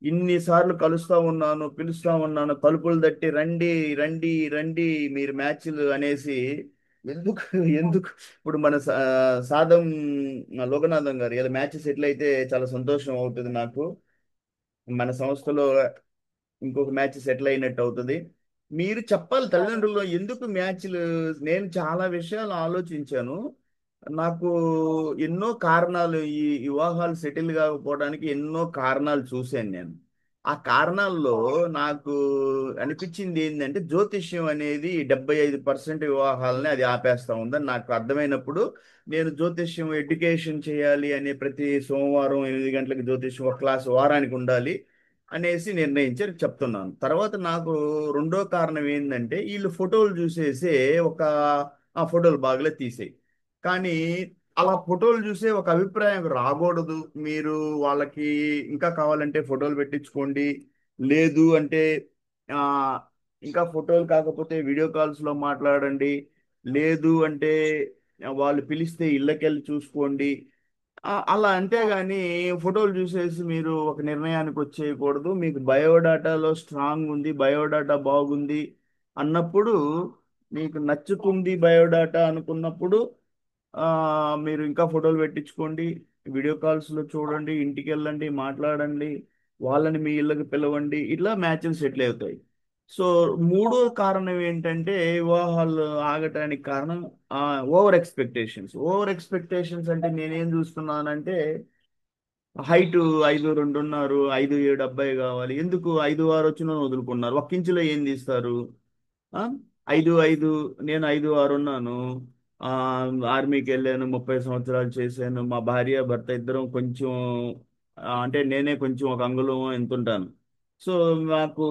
ఇన్నిసార్లు కలుస్తా ఉన్నాను, పిలుస్తా ఉన్నాను, తలుపులు తట్టి రండి రండి రండి మీరు మ్యాచ్లు అనేసి. ఎందుకు ఎందుకు ఇప్పుడు మన సాదం లోకనాథం గారు ఏదో మ్యాచ్ సెటిల్ అయితే చాలా సంతోషం అవుతుంది నాకు. మన సంస్థలో ఇంకొక మ్యాచ్ సెటిల్ అయినట్టు అవుతుంది. మీరు చెప్పాలి తల్లిదండ్రుల్లో ఎందుకు మ్యాచ్లు. నేను చాలా విషయాలు ఆలోచించాను. నాకు ఎన్నో కారణాలు, ఈ వివాహాలు సెటిల్ కాకపోవడానికి ఎన్నో కారణాలు చూశాను నేను. ఆ కారణాల్లో నాకు అనిపించింది ఏంటంటే జ్యోతిష్యం అనేది 75% వివాహాలని అది ఆపేస్తా ఉందని నాకు అర్థమైనప్పుడు నేను జ్యోతిష్యం ఎడ్యుకేషన్ చేయాలి అనే ప్రతి సోమవారం 8 గంటలకు జ్యోతిష్యం ఒక క్లాస్ వారానికి ఉండాలి అనేసి నిర్ణయించారు చెప్తున్నాను. తర్వాత నాకు రెండో కారణం ఏంటంటే వీళ్ళు ఫోటోలు చూసేసి ఒక ఆ ఫోటోలు బాగలే తీసేయి. కానీ అలా ఫోటోలు చూసే ఒక అభిప్రాయం రాకూడదు. మీరు వాళ్ళకి ఇంకా కావాలంటే ఫోటోలు పెట్టించుకోండి, లేదు అంటే ఆ ఇంకా ఫోటోలు కాకపోతే వీడియో కాల్స్ లో మాట్లాడండి, లేదు అంటే వాళ్ళు పిలిస్తే ఇళ్ళకెళ్ళి చూసుకోండి. అలా అంతేగాని ఫోటోలు చూసేసి మీరు ఒక నిర్ణయానికి వచ్చేయకూడదు. మీకు బయోడాటాలో స్ట్రాంగ్ ఉంది, బయోడాటా బాగుంది అన్నప్పుడు, మీకు నచ్చుతుంది బయోడాటా అనుకున్నప్పుడు ఆ, మీరు ఇంకా ఫోటోలు పెట్టించుకోండి, వీడియో కాల్స్లో చూడండి, ఇంటికి వెళ్ళండి, మాట్లాడండి, వాళ్ళని మీ ఇళ్ళకి పిలవండి. ఇట్లా మ్యాచెస్ సెటిల్ అవుతాయి. సో మూడో కారణం ఏంటంటే వివాహాలు ఆగటానికి కారణం ఓవర్ ఎక్స్పెక్టేషన్స్. ఓవర్ ఎక్స్పెక్టేషన్స్ అంటే నేనేం చూస్తున్నానంటే హైట్ 5'2" ఉన్నారు, 5'7" అబ్బాయి కావాలి. ఎందుకు 5'6" వచ్చిన వదులుకున్నారు. ఒక్క ఇంచులో ఏం తీస్తారు? ఆ? 5'5", నేను 5'6" ఉన్నాను. ఆ, ఆర్మీకి వెళ్ళాను, 30 సంవత్సరాలు చేశాను. మా భార్య భర్త ఇద్దరం కొంచెం అంటే నేనే కొంచెం ఒక అంగుళం ఎంత ఉంటాను. సో మాకు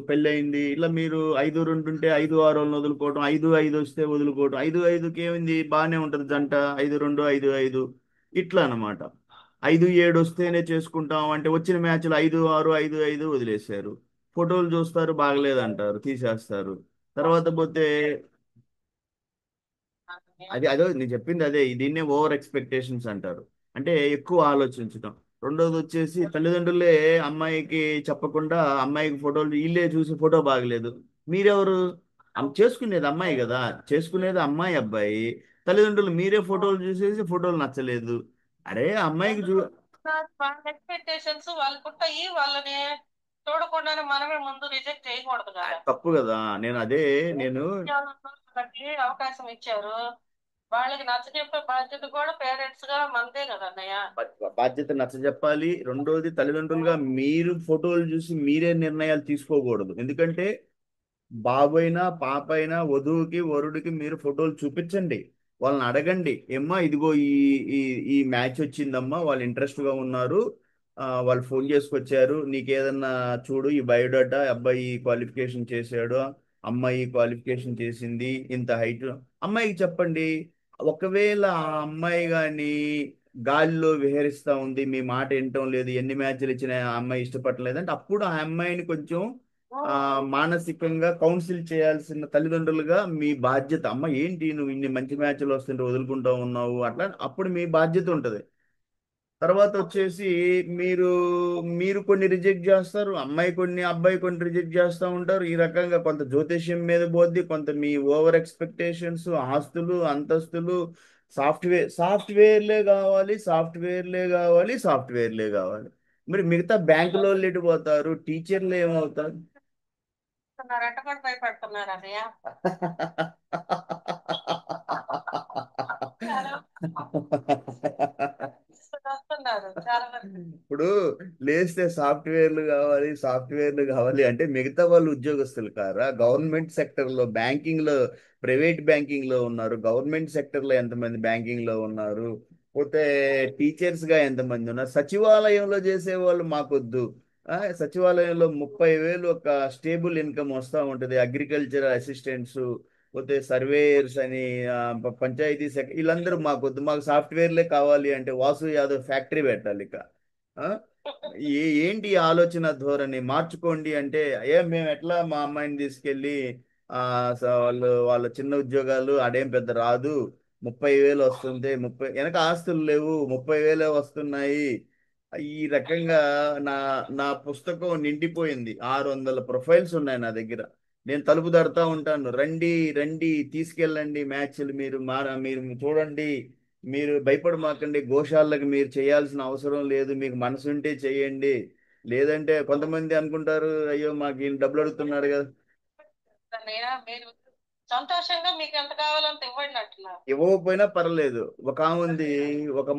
పెళ్ళయింది. ఇలా మీరు 5'2" ఉంటే 5'6" వదులుకోవటం, 5'5" వస్తే వదులుకోవటం. 5'5"కి ఏమైంది, బాగానే ఉంటుంది జంట. 5'2", 5'5", ఇట్లా అన్నమాట. 5'7" వస్తేనే చేసుకుంటాం అంటే వచ్చిన మ్యాచ్లు 5'6", 5'5" వదిలేశారు. ఫోటోలు చూస్తారు, బాగలేదంటారు, తీసేస్తారు. తర్వాత పోతే అదే నేను చెప్పింది అదే. దీన్నే ఓవర్ ఎక్స్పెక్టేషన్స్ అంటారు. అంటే ఎక్కువ ఆలోచించడం. రెండోది వచ్చేసి తల్లిదండ్రులే అమ్మాయికి చెప్పకుండా అమ్మాయికి ఫోటోలు వీళ్ళే చూసి ఫోటో బాగలేదు. మీరెవరు? చేసుకునేది అమ్మాయి కదా, చేసుకునేది అమ్మాయి అబ్బాయి. తల్లిదండ్రులు మీరే ఫోటోలు చూసేసి ఫోటోలు నచ్చలేదు. అరే అమ్మాయికి వాళ్ళ ఎక్స్పెక్టేషన్స్ వాళ్ళకు ఉంటాయి. వాళ్ళని చూడకుండానే మనమే ముందు రిజెక్ట్ చేయకూడదు కదా. తప్పు కదా. నేను అదే నేను వాళ్ళకి అవకాశం ఇచ్చారు. వాళ్ళకి నచ్చజెప్పే బాధ్యత కూడా పేరెంట్స్ గా మనదే కదా అన్నయ్య. బాధ్యత నచ్చజెప్పాలి. రెండోది తల్లిదండ్రులుగా మీరు ఫోటోలు చూసి మీరే నిర్ణయాలు తీసుకోకూడదు. ఎందుకంటే బాబైనా పాపైనా వధువుకి వరుడికి మీరు ఫోటోలు చూపించండి. వాళ్ళని అడగండి, ఏమ్మా ఇదిగో ఈ ఈ ఈ మ్యాచ్ వచ్చిందమ్మా, వాళ్ళు ఇంట్రెస్ట్ గా ఉన్నారు, వాళ్ళు ఫోన్ చేసుకొచ్చారు, నీకేదన్నా చూడు ఈ బయోడాటా, అబ్బాయి క్వాలిఫికేషన్ చేశాడు, అమ్మాయి క్వాలిఫికేషన్ చేసింది, ఇంత హైట్. అమ్మాయికి చెప్పండి. ఒకవేళ ఆ అమ్మాయి కానీ గాలిలో విహరిస్తా ఉంది, మీ మాట వినటం లేదు, ఎన్ని మ్యాచ్లు ఇచ్చినా ఆ అమ్మాయి ఇష్టపడలేదు అంటే అప్పుడు ఆ అమ్మాయిని కొంచెం మానసికంగా కౌన్సిల్ చేయాల్సిన తల్లిదండ్రులుగా మీ బాధ్యత. అమ్మ ఏంటి నువ్వు ఇన్ని మంచి మ్యాచ్లు వస్తుంటే వదులుకుంటా ఉన్నావు, అట్లా అప్పుడు మీ బాధ్యత ఉంటుంది. తర్వాత వచ్చేసి మీరు మీరు కొన్ని రిజెక్ట్ చేస్తారు, అమ్మాయి కొన్ని అబ్బాయి కొన్ని రిజెక్ట్ చేస్తూ ఉంటారు. ఈ రకంగా కొంత జ్యోతిష్యం మీద పోద్ది, కొంత మీ ఓవర్ ఎక్స్పెక్టేషన్స్, ఆస్తులు అంతస్తులు. సాఫ్ట్వేర్లే కావాలి, సాఫ్ట్వేర్లే కావాలి, సాఫ్ట్వేర్లే కావాలి. మరి మిగతా బ్యాంకులో పోతారు, టీచర్లు ఏమవుతారు? రెట్ట కూడా భయపడుతున్నారు అన్నయ్య. వస్తున్నారు చాలా మంది. ఇప్పుడు లేస్తే సాఫ్ట్వేర్లు కావాలి, సాఫ్ట్వేర్లు కావాలి అంటే మిగతా వాళ్ళు ఉద్యోగస్తులు కారా? గవర్నమెంట్ సెక్టర్ లో, బ్యాంకింగ్ లో, ప్రైవేట్ బ్యాంకింగ్ లో ఉన్నారు. గవర్నమెంట్ సెక్టర్ లో ఎంతమంది బ్యాంకింగ్ లో ఉన్నారు? పోతే టీచర్స్ గా ఎంతమంది ఉన్నారు, సచివాలయంలో చేసేవాళ్ళు మాకొద్దు. సచివాలయంలో 30,000 ఒక స్టేబుల్ ఇన్కమ్ వస్తూ ఉంటుంది. అగ్రికల్చర్ అసిస్టెంట్స్, పోతే సర్వేయర్స్ అని, పంచాయతీ వీళ్ళందరూ మాకొద్దు. మాకు సాఫ్ట్వేర్లే కావాలి అంటే వాసు యాదవ్ ఫ్యాక్టరీ పెట్టాలి ఇక. ఆ? ఏంటి ఈ ఆలోచన ధోరణి మార్చుకోండి అంటే, మేము ఎట్లా మా అమ్మాయిని తీసుకెళ్ళి వాళ్ళ చిన్న ఉద్యోగాలు అడేం పెద్ద రాదు, 30,000 వస్తుంది, వెనక ఆస్తులు లేవు, 30,000 వస్తున్నాయి. ఈ రకంగా నా నా పుస్తకం నిండిపోయింది. 600 ప్రొఫైల్స్ ఉన్నాయి నా దగ్గర. నేను తలుపు తడతా ఉంటాను, రండి రండి తీసుకెళ్ళండి మ్యాచ్లు, మీరు చూడండి, మీరు భయపడమాకండి, గోశాలకు మీరు చేయాల్సిన అవసరం లేదు, మీకు మనసు ఉంటే చేయండి. లేదంటే కొంతమంది అనుకుంటారు, అయ్యో మాకు ఈయన డబ్బులు అడుగుతున్నాడు కదా. నేనా మీరు సంతోషంగా మీకు ఎంత కావాలంత ఇవ్వండి అంటున్నారు. ఇవ్వకపోయినా పర్లేదు. ఒక ఆమె ఉంది, ఒక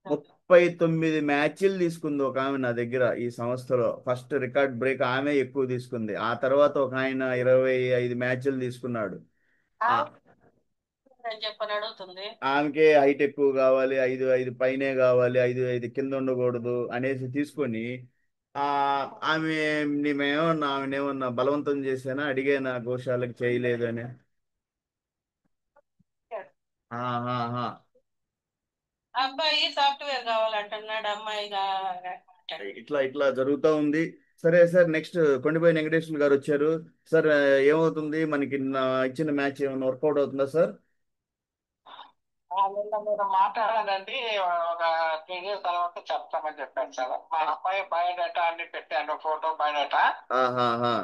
39 మ్యాచ్లు తీసుకుంది ఒక ఆమె నా దగ్గర ఈ సంస్థలో. ఫస్ట్ రికార్డ్ బ్రేక్ ఆమె ఎక్కువ తీసుకుంది. ఆ తర్వాత ఒక ఆయన 25 మ్యాచ్లు తీసుకున్నాడు. అని చెప్పని అడుగుతుంది. ఆమెకే హైట్ ఎక్కువ కావాలి, 5'5" పైనే కావాలి, 5'5" కింద ఉండకూడదు అనేసి తీసుకొని, ఆ ఆమెనేమన్నా బలవంతం చేశానా, అడిగానా గోశాలకు చేయలేదు అని. ఆహాహా. అబ్బాయి సాఫ్ట్వేర్ కావాలంటున్నాడు, అమ్మాయి ఇట్లా ఇట్లా జరుగుతూ ఉంది. సరే సార్, నెక్స్ట్ కొండపల్లి వెంకటేశ్వర గారు వచ్చారు సార్. ఏమవుతుంది మనకి, ఇచ్చిన మ్యాచ్ ఏమైనా వర్కౌట్ అవుతుందా సార్? నిన్న మీరు మాట్లాడాలండి, ఒక 3 days తర్వాత చెప్తామని చెప్పాను సార్. మా అబ్బాయి బయోడేటా అన్ని పెట్టాను, ఫోటో బయోడేటా ఆహాహా.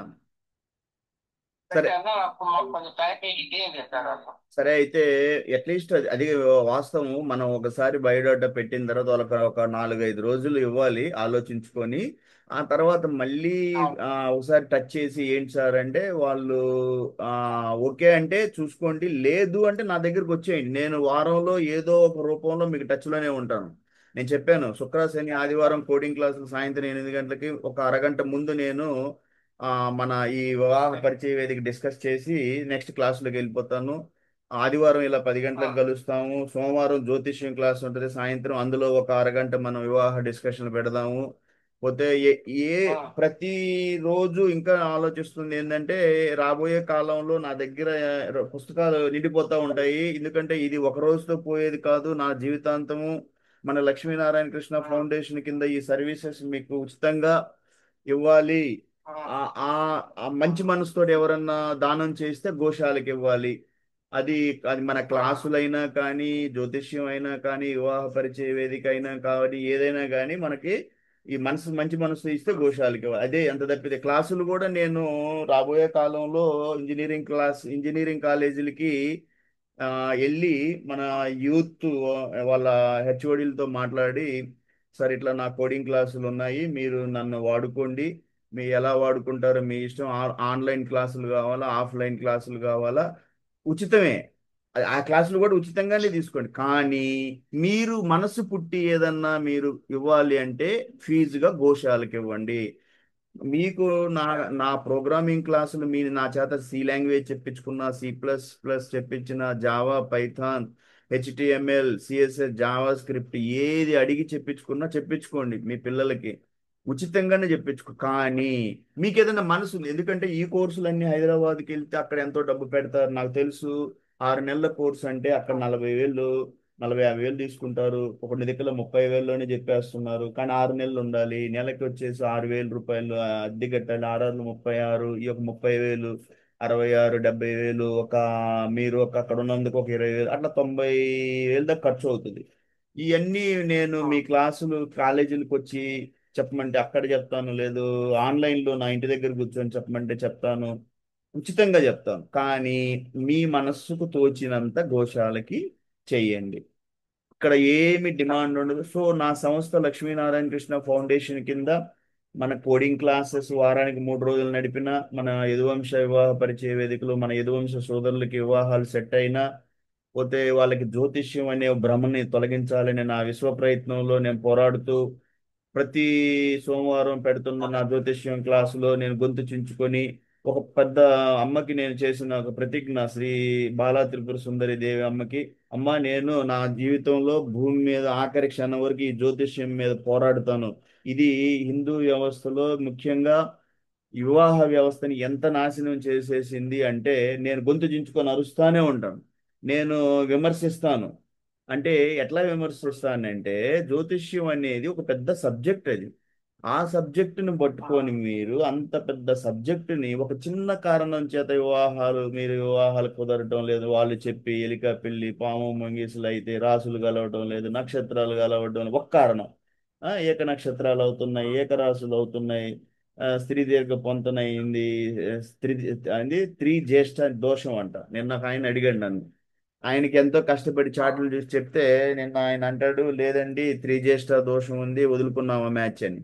సరే పెట్టాను. అప్పుడు మాకు కొంచెం టైం ఇవ్వండి అని చెప్పారు. సరే, అయితే అట్లీస్ట్ అది వాస్తవం. మనం ఒకసారి బయోడేటా పెట్టిన తర్వాత వాళ్ళకి ఒక 4-5 రోజులు ఇవ్వాలి ఆలోచించుకొని. ఆ తర్వాత మళ్ళీ ఒకసారి టచ్ చేసి, ఏంటి సార్ అంటే, వాళ్ళు ఓకే అంటే చూసుకోండి, లేదు అంటే నా దగ్గరికి వచ్చేయండి. నేను వారంలో ఏదో ఒక రూపంలో మీకు టచ్లోనే ఉంటాను. నేను చెప్పాను, శుక్ర శని ఆదివారం కోడింగ్ క్లాసులు సాయంత్రం 8 గంటలకి ఒక అరగంట ముందు నేను మన ఈ వివాహ పరిచయ వేదిక డిస్కస్ చేసి నెక్స్ట్ క్లాసులోకి వెళ్ళిపోతాను. ఆదివారం ఇలా 10 గంటలకు కలుస్తాము. సోమవారం జ్యోతిష్యం క్లాస్ ఉంటుంది సాయంత్రం, అందులో ఒక అరగంట మనం వివాహ డిస్కషన్ పెడదాము. పోతే ప్రతి రోజు ఇంకా ఆలోచిస్తుంది ఏంటంటే, రాబోయే కాలంలో నా దగ్గర పుస్తకాలు నిండిపోతూ ఉంటాయి. ఎందుకంటే ఇది ఒక రోజుతో పోయేది కాదు, నా జీవితాంతము. మన లక్ష్మీనారాయణ కృష్ణ ఫౌండేషన్ కింద ఈ సర్వీసెస్ మీకు ఉచితంగా ఇవ్వాలి. ఆ ఆ ఆ మంచి మనసుతో ఎవరన్నా దానం చేస్తే గోశాలకు ఇవ్వాలి. అది అది మన క్లాసులైనా కానీ, జ్యోతిష్యం అయినా కానీ, వివాహ పరిచయ వేదిక అయినా కానీ, ఏదైనా కానీ మనకి ఈ మంచి మనసు ఇస్తే గోశాలకి ఇవ్వాలి. అదే ఎంత తప్పితే క్లాసులు కూడా నేను రాబోయే కాలంలో ఇంజనీరింగ్ కాలేజీలకి వెళ్ళి మన యూత్ వాళ్ళ హెచ్ఓడిలతో మాట్లాడి, సార్ ఇట్లా నా కోడింగ్ క్లాసులు ఉన్నాయి, మీరు నన్ను వాడుకోండి, మీరు ఎలా వాడుకుంటారో మీ ఇష్టం. ఆన్లైన్ క్లాసులు కావాలా, ఆఫ్లైన్ క్లాసులు కావాలా, ఉచితమే. ఆ క్లాసులు కూడా ఉచితంగానే తీసుకోండి. కానీ మీరు మనసు పుట్టి ఏదన్నా మీరు ఇవ్వాలి అంటే ఫీజుగా గోశాలకు ఇవ్వండి. మీకు నా నా ప్రోగ్రామింగ్ క్లాసులు మీరు నా చేత సి లాంగ్వేజ్ చెప్పించుకున్న, C++ చెప్పించిన, Java, Python, HTML, CSS, JavaScript ఏది అడిగి చెప్పించుకోండి మీ పిల్లలకి. ఉచితంగానే చెప్పించుకో. కానీ మీకు ఏదైనా మనసు ఉంది, ఎందుకంటే ఈ కోర్సులన్నీ హైదరాబాద్కి వెళ్తే అక్కడ ఎంతో డబ్బు పెడతారు నాకు తెలుసు. 6 నెలల కోర్సు అంటే అక్కడ 40,000, 40-50 వేలు తీసుకుంటారు. ఒకటి దగ్గర 30,000లోనే చెప్పేస్తున్నారు. కానీ 6 నెలలు ఉండాలి. నెలకి వచ్చేసి 6,000 రూపాయలు అద్దె కట్టాలి. 6 6 36, ఈ ఒక 30,000, 66-70 వేలు. మీరు అక్కడ ఉన్నందుకు ఒక 20,000, అట్లా 90,000 దాకా ఖర్చు అవుతుంది. ఇవన్నీ నేను మీ క్లాసులు కాలేజీలకు వచ్చి చెప్పమంటే అక్కడ చెప్తాను, లేదు ఆన్లైన్లో నా ఇంటి దగ్గర కూర్చొని చెప్పమంటే చెప్తాను, ఉచితంగా చెప్తాను. కానీ మీ మనస్సుకు తోచినంత గోశాలకి చెయ్యండి. ఇక్కడ ఏమి డిమాండ్ ఉండదు. సో నా సంస్థ లక్ష్మీనారాయణ కృష్ణ ఫౌండేషన్ కింద మన కోడింగ్ క్లాసెస్ వారానికి 3 రోజులు నడిపిన, మన యదువంశ వివాహ పరిచయ వేదికలో మన యదువంశ సోదరులకి వివాహాలు సెట్ అయినా, పోతే వాళ్ళకి జ్యోతిష్యం అనే భ్రమని తొలగించాలని నా విశ్వ ప్రయత్నంలో నేను పోరాడుతూ ప్రతి సోమవారం పెడుతున్న నా జ్యోతిష్యం క్లాసులో నేను గొంతు చించుకొని ఒక పెద్ద అమ్మకి నేను చేసిన ఒక ప్రతిజ్ఞ, శ్రీ బాలా త్రిపుర సుందరి దేవి అమ్మకి, అమ్మ నేను నా జీవితంలో భూమి మీద ఆఖరి క్షణం వరకు ఈ జ్యోతిష్యం మీద పోరాడుతాను. ఇది హిందూ వ్యవస్థలో ముఖ్యంగా వివాహ వ్యవస్థని ఎంత నాశనం చేసేసింది అంటే నేను గొంతు చించుకొని అరుస్తానే ఉంటాను. నేను విమర్శిస్తాను. అంటే ఎట్లా విమర్శిస్తానంటే జ్యోతిష్యం అనేది ఒక పెద్ద సబ్జెక్ట్ అది. ఆ సబ్జెక్టుని పట్టుకొని మీరు అంత పెద్ద సబ్జెక్టుని ఒక చిన్న కారణం చేత మీరు వివాహాలు కుదరటం లేదు, వాళ్ళు చెప్పి ఎలిక పిల్లి పాము మంగీసులు అయితే రాసులు కలవటం లేదు, నక్షత్రాలు కలవటం లేదు, ఒక కారణం. ఏక నక్షత్రాలు అవుతున్నాయి, ఏకరాశులు అవుతున్నాయి, స్త్రీ దీర్ఘ పొంతనయింది, స్త్రీ అది స్త్రీ జ్యేష్ఠ దోషం అంట. నిన్న ఒక ఆయన అడిగాడు నన్ను, ఆయనకి ఎంతో కష్టపడి చాట్లు చూసి చెప్తే నిన్న ఆయన అంటాడు లేదండి స్త్రీ జ్యేష్ఠ దోషం ఉంది, వదులుకున్నాము మ్యాచ్ అని.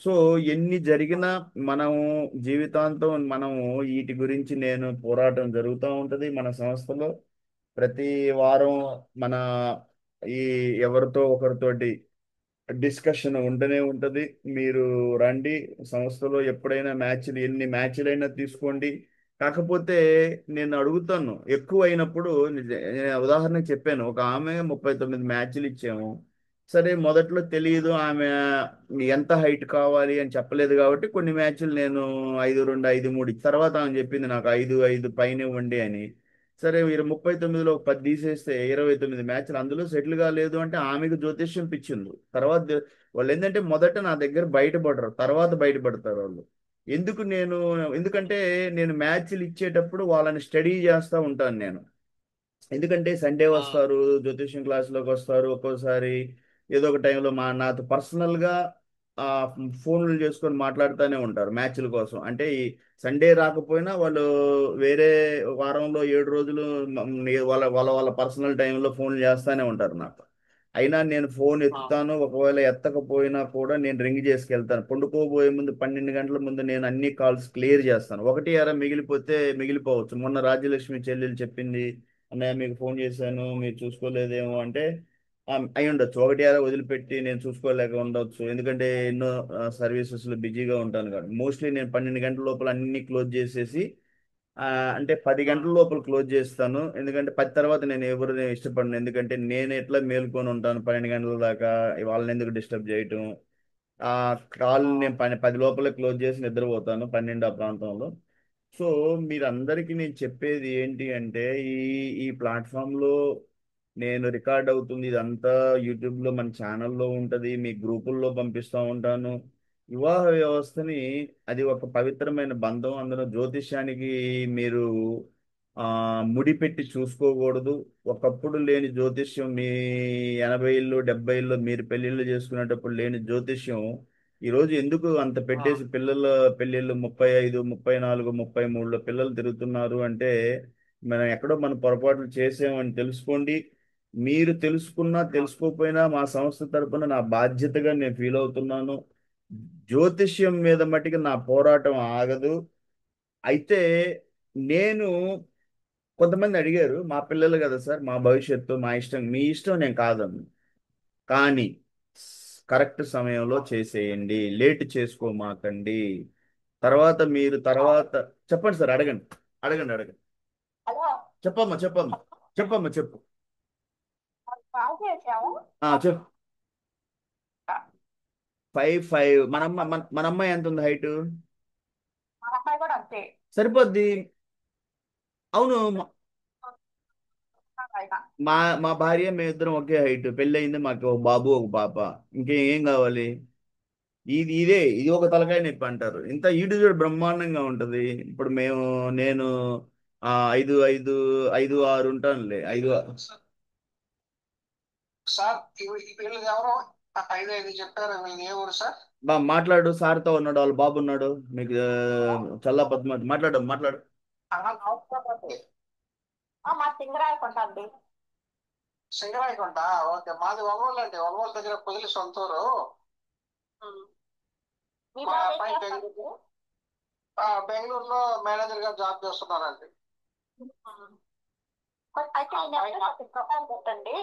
సో ఎన్ని జరిగినా మనము జీవితాంతం మనము వీటి గురించి నేను పోరాటం జరుగుతూ ఉంటది మన సంస్థలో. ప్రతి వారం మన ఈ ఎవరితో ఒకరితోటి డిస్కషన్ ఉంటూనే ఉంటది. మీరు రండి, సంస్థలో ఎప్పుడైనా మ్యాచ్లు ఎన్ని మ్యాచ్లైనా తీసుకోండి. కాకపోతే నేను అడుగుతాను ఎక్కువ అయినప్పుడు నేను ఉదాహరణకు చెప్పాను, ఒక ఆమె 39 మ్యాచ్లు ఇచ్చాము. సరే మొదట్లో తెలియదు ఆమె ఎంత హైట్ కావాలి అని చెప్పలేదు కాబట్టి కొన్ని మ్యాచ్లు నేను 5-2 5-3 తర్వాత ఆమె చెప్పింది నాకు 5-5 పైన ఇవ్వండి అని. సరే మీరు 39లో ఒక 10 తీసేస్తే 29 మ్యాచ్లు, అందులో సెటిల్ కాలేదు అంటే ఆమెకు జ్యోతిష్యం పిచ్చింది. తర్వాత వాళ్ళు ఏంటంటే మొదట నా దగ్గర బయటపడరు, తర్వాత బయటపడతారు వాళ్ళు. ఎందుకు నేను ఎందుకంటే నేను మ్యాచ్లు ఇచ్చేటప్పుడు వాళ్ళని స్టడీ చేస్తూ ఉంటాను నేను. ఎందుకంటే సండే వస్తారు, జ్యోతిష్యం క్లాసులోకి వస్తారు, ఒక్కోసారి ఏదో ఒక టైంలో నాతో పర్సనల్గా ఆ ఫోన్లు చేసుకొని మాట్లాడుతూనే ఉంటారు మ్యాచ్ల కోసం. అంటే ఈ సండే రాకపోయినా వాళ్ళు వేరే వారంలో 7 రోజులు వాళ్ళ వాళ్ళ వాళ్ళ పర్సనల్ టైంలో ఫోన్లు చేస్తూనే ఉంటారు నాకు. అయినా నేను ఫోన్ ఎత్తుతాను, ఒకవేళ ఎత్తకపోయినా కూడా నేను రింగ్ చేసుకెళ్తాను. పండుకోబోయే ముందు 12 గంటల ముందు నేను అన్ని కాల్స్ క్లియర్ చేస్తాను. ఒకటి అర మిగిలిపోతే మిగిలిపోవచ్చు. మొన్న రాజ్యలక్ష్మి చెల్లెలు చెప్పింది, అన్నయ్య మీకు ఫోన్ చేశాను మీరు చూసుకోలేదేమో అంటే, అయి ఉండొచ్చు. ఒకటి అర వదిలిపెట్టి నేను చూసుకోలేక ఉండొచ్చు, ఎందుకంటే ఎన్నో సర్వీసెస్లో బిజీగా ఉంటాను కాబట్టి. మోస్ట్లీ నేను 12 గంటల లోపల అన్ని క్లోజ్ చేసేసి ఆ, అంటే 10 గంటల లోపల క్లోజ్ చేస్తాను. ఎందుకంటే 10 తర్వాత నేను ఎవరిని ఇష్టపడను, ఎందుకంటే నేను ఎట్లా మేల్కొని ఉంటాను 12 గంటల దాకా, వాళ్ళని ఎందుకు డిస్టర్బ్ చేయటం. ఆ కాల్ నేను 10 లోపలే క్లోజ్ చేసి నిద్రపోతాను, 12 ఆ ప్రాంతంలో. సో మీరందరికీ నేను చెప్పేది ఏంటి అంటే ఈ ఈ ప్లాట్ఫామ్లో నేను రికార్డ్ అవుతుంది ఇదంతా, యూట్యూబ్లో మన ఛానల్లో ఉంటుంది, మీ గ్రూపుల్లో పంపిస్తూ ఉంటాను. వివాహ వ్యవస్థని అది ఒక పవిత్రమైన బంధం, అందులో జ్యోతిష్యానికి మీరు ముడిపెట్టి చూసుకోకూడదు. ఒకప్పుడు లేని జ్యోతిష్యం, మీ 80లో 70లో మీరు పెళ్ళిళ్ళు చేసుకునేటప్పుడు లేని జ్యోతిష్యం ఈరోజు ఎందుకు అంత పెట్టేసి పిల్లల పెళ్ళిళ్ళు 35, 34, 33లో పిల్లలు తిరుగుతున్నారు అంటే మనం పొరపాట్లు చేసామని తెలుసుకోండి. మీరు తెలుసుకున్నా తెలుసుకోకపోయినా మా సంస్థ తరపున నా బాధ్యతగా నేను ఫీల్ అవుతున్నాను. జ్యోతిష్యం మీద మట్టికి నా పోరాటం ఆగదు. అయితే నేను కొంతమంది అడిగారు, మా పిల్లలు కదా సార్, మా భవిష్యత్తు మా ఇష్టం, మీ ఇష్టం నేను కాదను, కానీ కరెక్ట్ సమయంలో చేసేయండి, లేట్ చేసుకోమాకండి. తర్వాత మీరు తర్వాత చెప్పండి సార్, అడగండి అడగండి అడగండి. హలో, చెప్పమ్మా చెప్పమ్మా చెప్పమ్మా చెప్పు. కాల్ చేసాము. చెప్పు. 5'5" మన అమ్మాయి ఎంత ఉంది హైట్? మా అమ్మాయి కూడా అంతే. సరిపోద్ది. అవును, ఆయన మా మా భార్య మేమిద్దరం ఒకే హైట్, పెళ్ళి అయింది, మాకు ఒక బాబు ఒక పాప, ఇంకేం కావాలి. ఇది ఒక తలకాయ నొప్పి అంటారు. ఇంత ఈడు చూడు బ్రహ్మాండంగా ఉంటది. ఇప్పుడు నేను 5'5", 5'6" ఉంటానులే, 5'6". సార్ వీళ్ళు ఎవరు 5 చెప్పారు, వీళ్ళు ఏ ఊరు సార్? మాట్లాడు, సార్తో ఉన్నాడు, వాళ్ళ బాబు ఉన్నాడు, మీకు చల్లా పద్మ మాట్లాడు. మా సింగరాయకుంటండి. సింగరాయకొండ. ఓకే, మాది ఒంగోలు అండి. ఒంగోలు దగ్గర పొదిలి సొంతూరు. మీ మా బాబు ఏం అబ్బాయి చేస్తాడు? బెంగళూరులో మేనేజర్ గా జాబ్ చేస్తున్నారండి. అయితే ఆయన ఎవరో ప్రొఫైల్ పెట్టండి.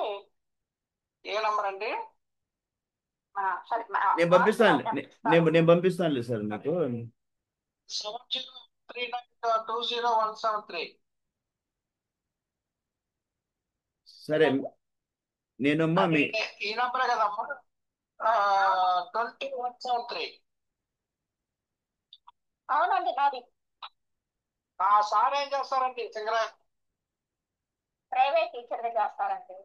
ఏ నంబర్ అండి? సరే నేను పంపిస్తానులే, నేను పంపిస్తానులే సార్ మీకు. 70 392017 సరే, నేనమ్మా మీ ఈ నంబరే కదమ్మా. 20173. అవునండి నాది. సార్ ఏం చేస్తారండి సింగర? ప్రైవేట్ టీచర్ గా చేస్తారండి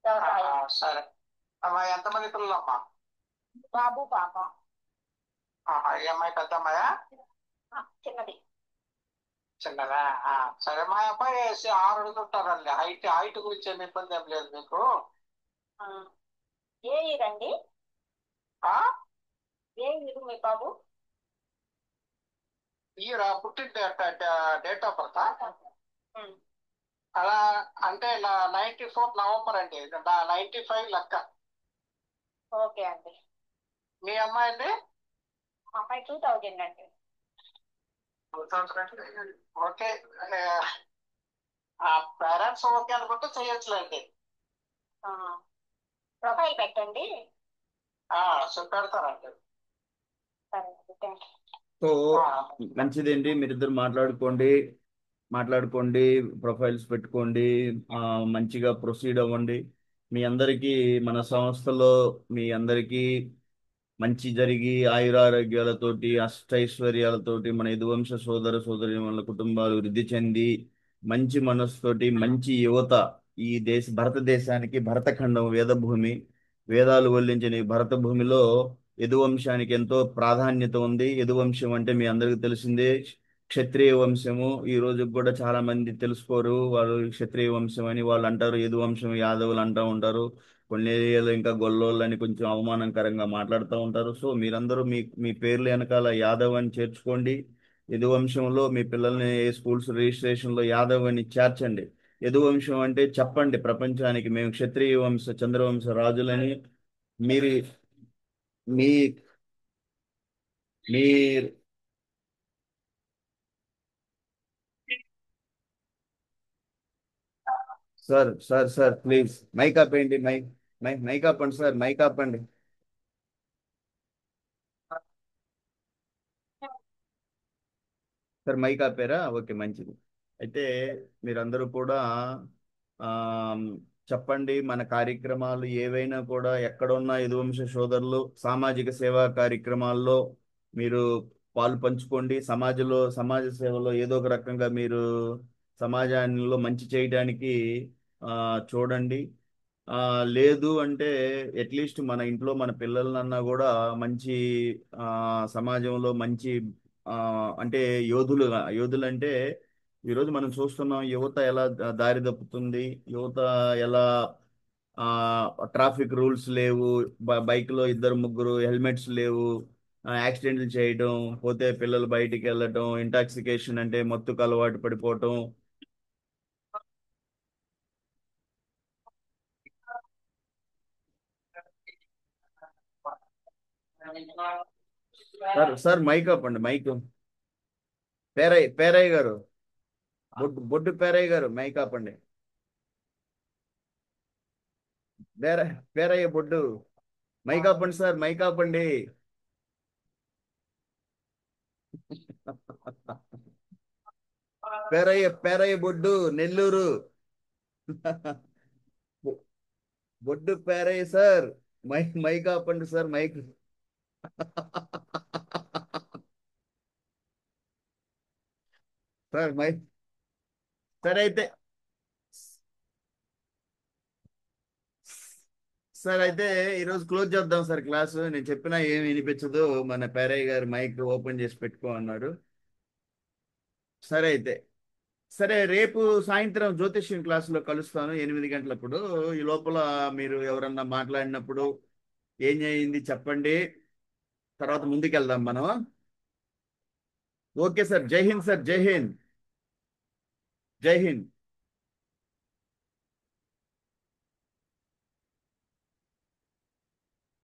వ్యవసాయం. సరే అమ్మా, ఎంతమంది పిల్లలమ్మా? బాబు పాప. ఈ అమ్మాయి పెద్ద అమ్మాయా? చిన్నది. చిన్నదా? సరే, మా అబ్బాయి 6 అడుగుతుంటారండి. హైట్ గురించి ఏమి ఇబ్బంది ఏం లేదు మీకు. ఏ ఇయర్ అండి? ఆ ఏ ఇయర్ మీ బాబు? ఇయర్ పుట్టిన డేట్ ఆఫ్ బర్త్ అలా అంటే 94 నవంబర్ అండి. 95 లెక్క. ఓకే అండి. మీ అమ్మాయి అండి? అమ్మాయి 2000 అండి. 2000. ఓకే. పేరెంట్స్ ఓకే అనుకుంటే చేయొచ్చులేండి. ప్రొఫైల్ పెట్టండి. పెడతారండి. సరే అండి, థ్యాంక్ యూ. సో మంచిదండి, మీరిద్దరు మాట్లాడుకోండి, ప్రొఫైల్స్ పెట్టుకోండి, మంచిగా ప్రొసీడ్ అవ్వండి. మీ అందరికీ మన సంస్థలో మీ అందరికీ మంచి జరిగి ఆయురారోగ్యాలతోటి అష్టైశ్వర్యాలతోటి మన యదువంశ సోదర సోదరీమణుల కుటుంబాలు వృద్ధి చెంది మంచి మనస్సుతోటి మంచి యువత ఈ భారతదేశానికి భరతఖండం వేదభూమి, వేదాలు వల్లించిన ఈ భరత భూమిలో యదువంశానికి ఎంతో ప్రాధాన్యత ఉంది. యదువంశం అంటే మీ అందరికీ తెలిసిందే, క్షత్రియ వంశము. ఈ రోజు కూడా చాలా మంది తెలుసుకోరు, వాళ్ళు క్షత్రియ వంశం అని వాళ్ళు అంటారు, యదువంశం యాదవులు అంటూ ఉంటారు. కొన్ని ఏరియాలో ఇంకా గొల్లోళ్ళు అని కొంచెం అవమానకరంగా మాట్లాడుతూ ఉంటారు. సో మీరందరూ మీ మీ పేర్లు వెనకాల యాదవ్ అని చేర్చుకోండి. యదువంశంలో మీ పిల్లల్ని స్కూల్స్ రిజిస్ట్రేషన్లో యాదవ్ అని చేర్చండి. యదువంశం అంటే చెప్పండి ప్రపంచానికి, మేము క్షత్రియ వంశ చంద్రవంశ రాజులని. మీరు మీ మీ సార్ ప్లీజ్ మైక్ ఆపండి, మైక్ ఆపండి సార్, మైక్ ఆపండి. సార్ మైక్ ఆపారా? ఓకే, మంచిది. అయితే మీరందరూ కూడా ఆ చెప్పండి, మన కార్యక్రమాలు ఏవైనా కూడా ఎక్కడున్న యదువంశ సోదరులు సామాజిక సేవా కార్యక్రమాల్లో మీరు పాలు పంచుకోండి. సమాజ సేవలో ఏదో ఒక రకంగా మీరు సమాజంలో మంచి చేయడానికి చూడండి. లేదు అంటే అట్లీస్ట్ మన ఇంట్లో మన పిల్లలన్నా కూడా మంచి సమాజంలో మంచి ఆ, అంటే యోధులు అంటే ఈరోజు మనం చూస్తున్నాం యువత ఎలా దారి తప్పుతుంది, యువత ఎలా ట్రాఫిక్ రూల్స్ లేవు, బైక్ లో ఇద్దరు ముగ్గురు హెల్మెట్స్ లేవు, యాక్సిడెంట్లు చేయడం, పోతే పిల్లలు బయటికి వెళ్ళటం, ఇంటాక్సికేషన్ అంటే మత్తుకు అలవాటు పడిపోవటం. సార్ మైక్ ఆపండి, మైక్. పేరయ్య గారు, బొడ్డు పేరయ్య గారు, మైక్ ఆపండి. పేర పేరయ్య బొడ్డు, మైక్ ఆపండి సార్, మైక్ ఆపండి. పేరయ్య బొడ్డు, నెల్లూరు. బొడ్డు పేరయ్య సార్, మైక్ ఆపండి సార్, మైక్. Sir mic. సరే అయితే సార్, అయితే ఈరోజు క్లోజ్ చేద్దాం సార్ క్లాసు. నేను చెప్పినా ఏమి వినిపించదు, మన పేరయ్య గారు మైక్ ఓపెన్ చేసి పెట్టుకో అన్నారు. సరే అయితే, సరే రేపు సాయంత్రం జ్యోతిష్యం క్లాసులో కలుస్తాను 8 గంటలప్పుడు. ఈ లోపల మీరు ఎవరన్నా మాట్లాడినప్పుడు ఏం అయింది చెప్పండి, తర్వాత ముందుకెళ్దాం మనం. ఓకే సార్, జై హింద్ సార్, జై హింద్, జై హింద్.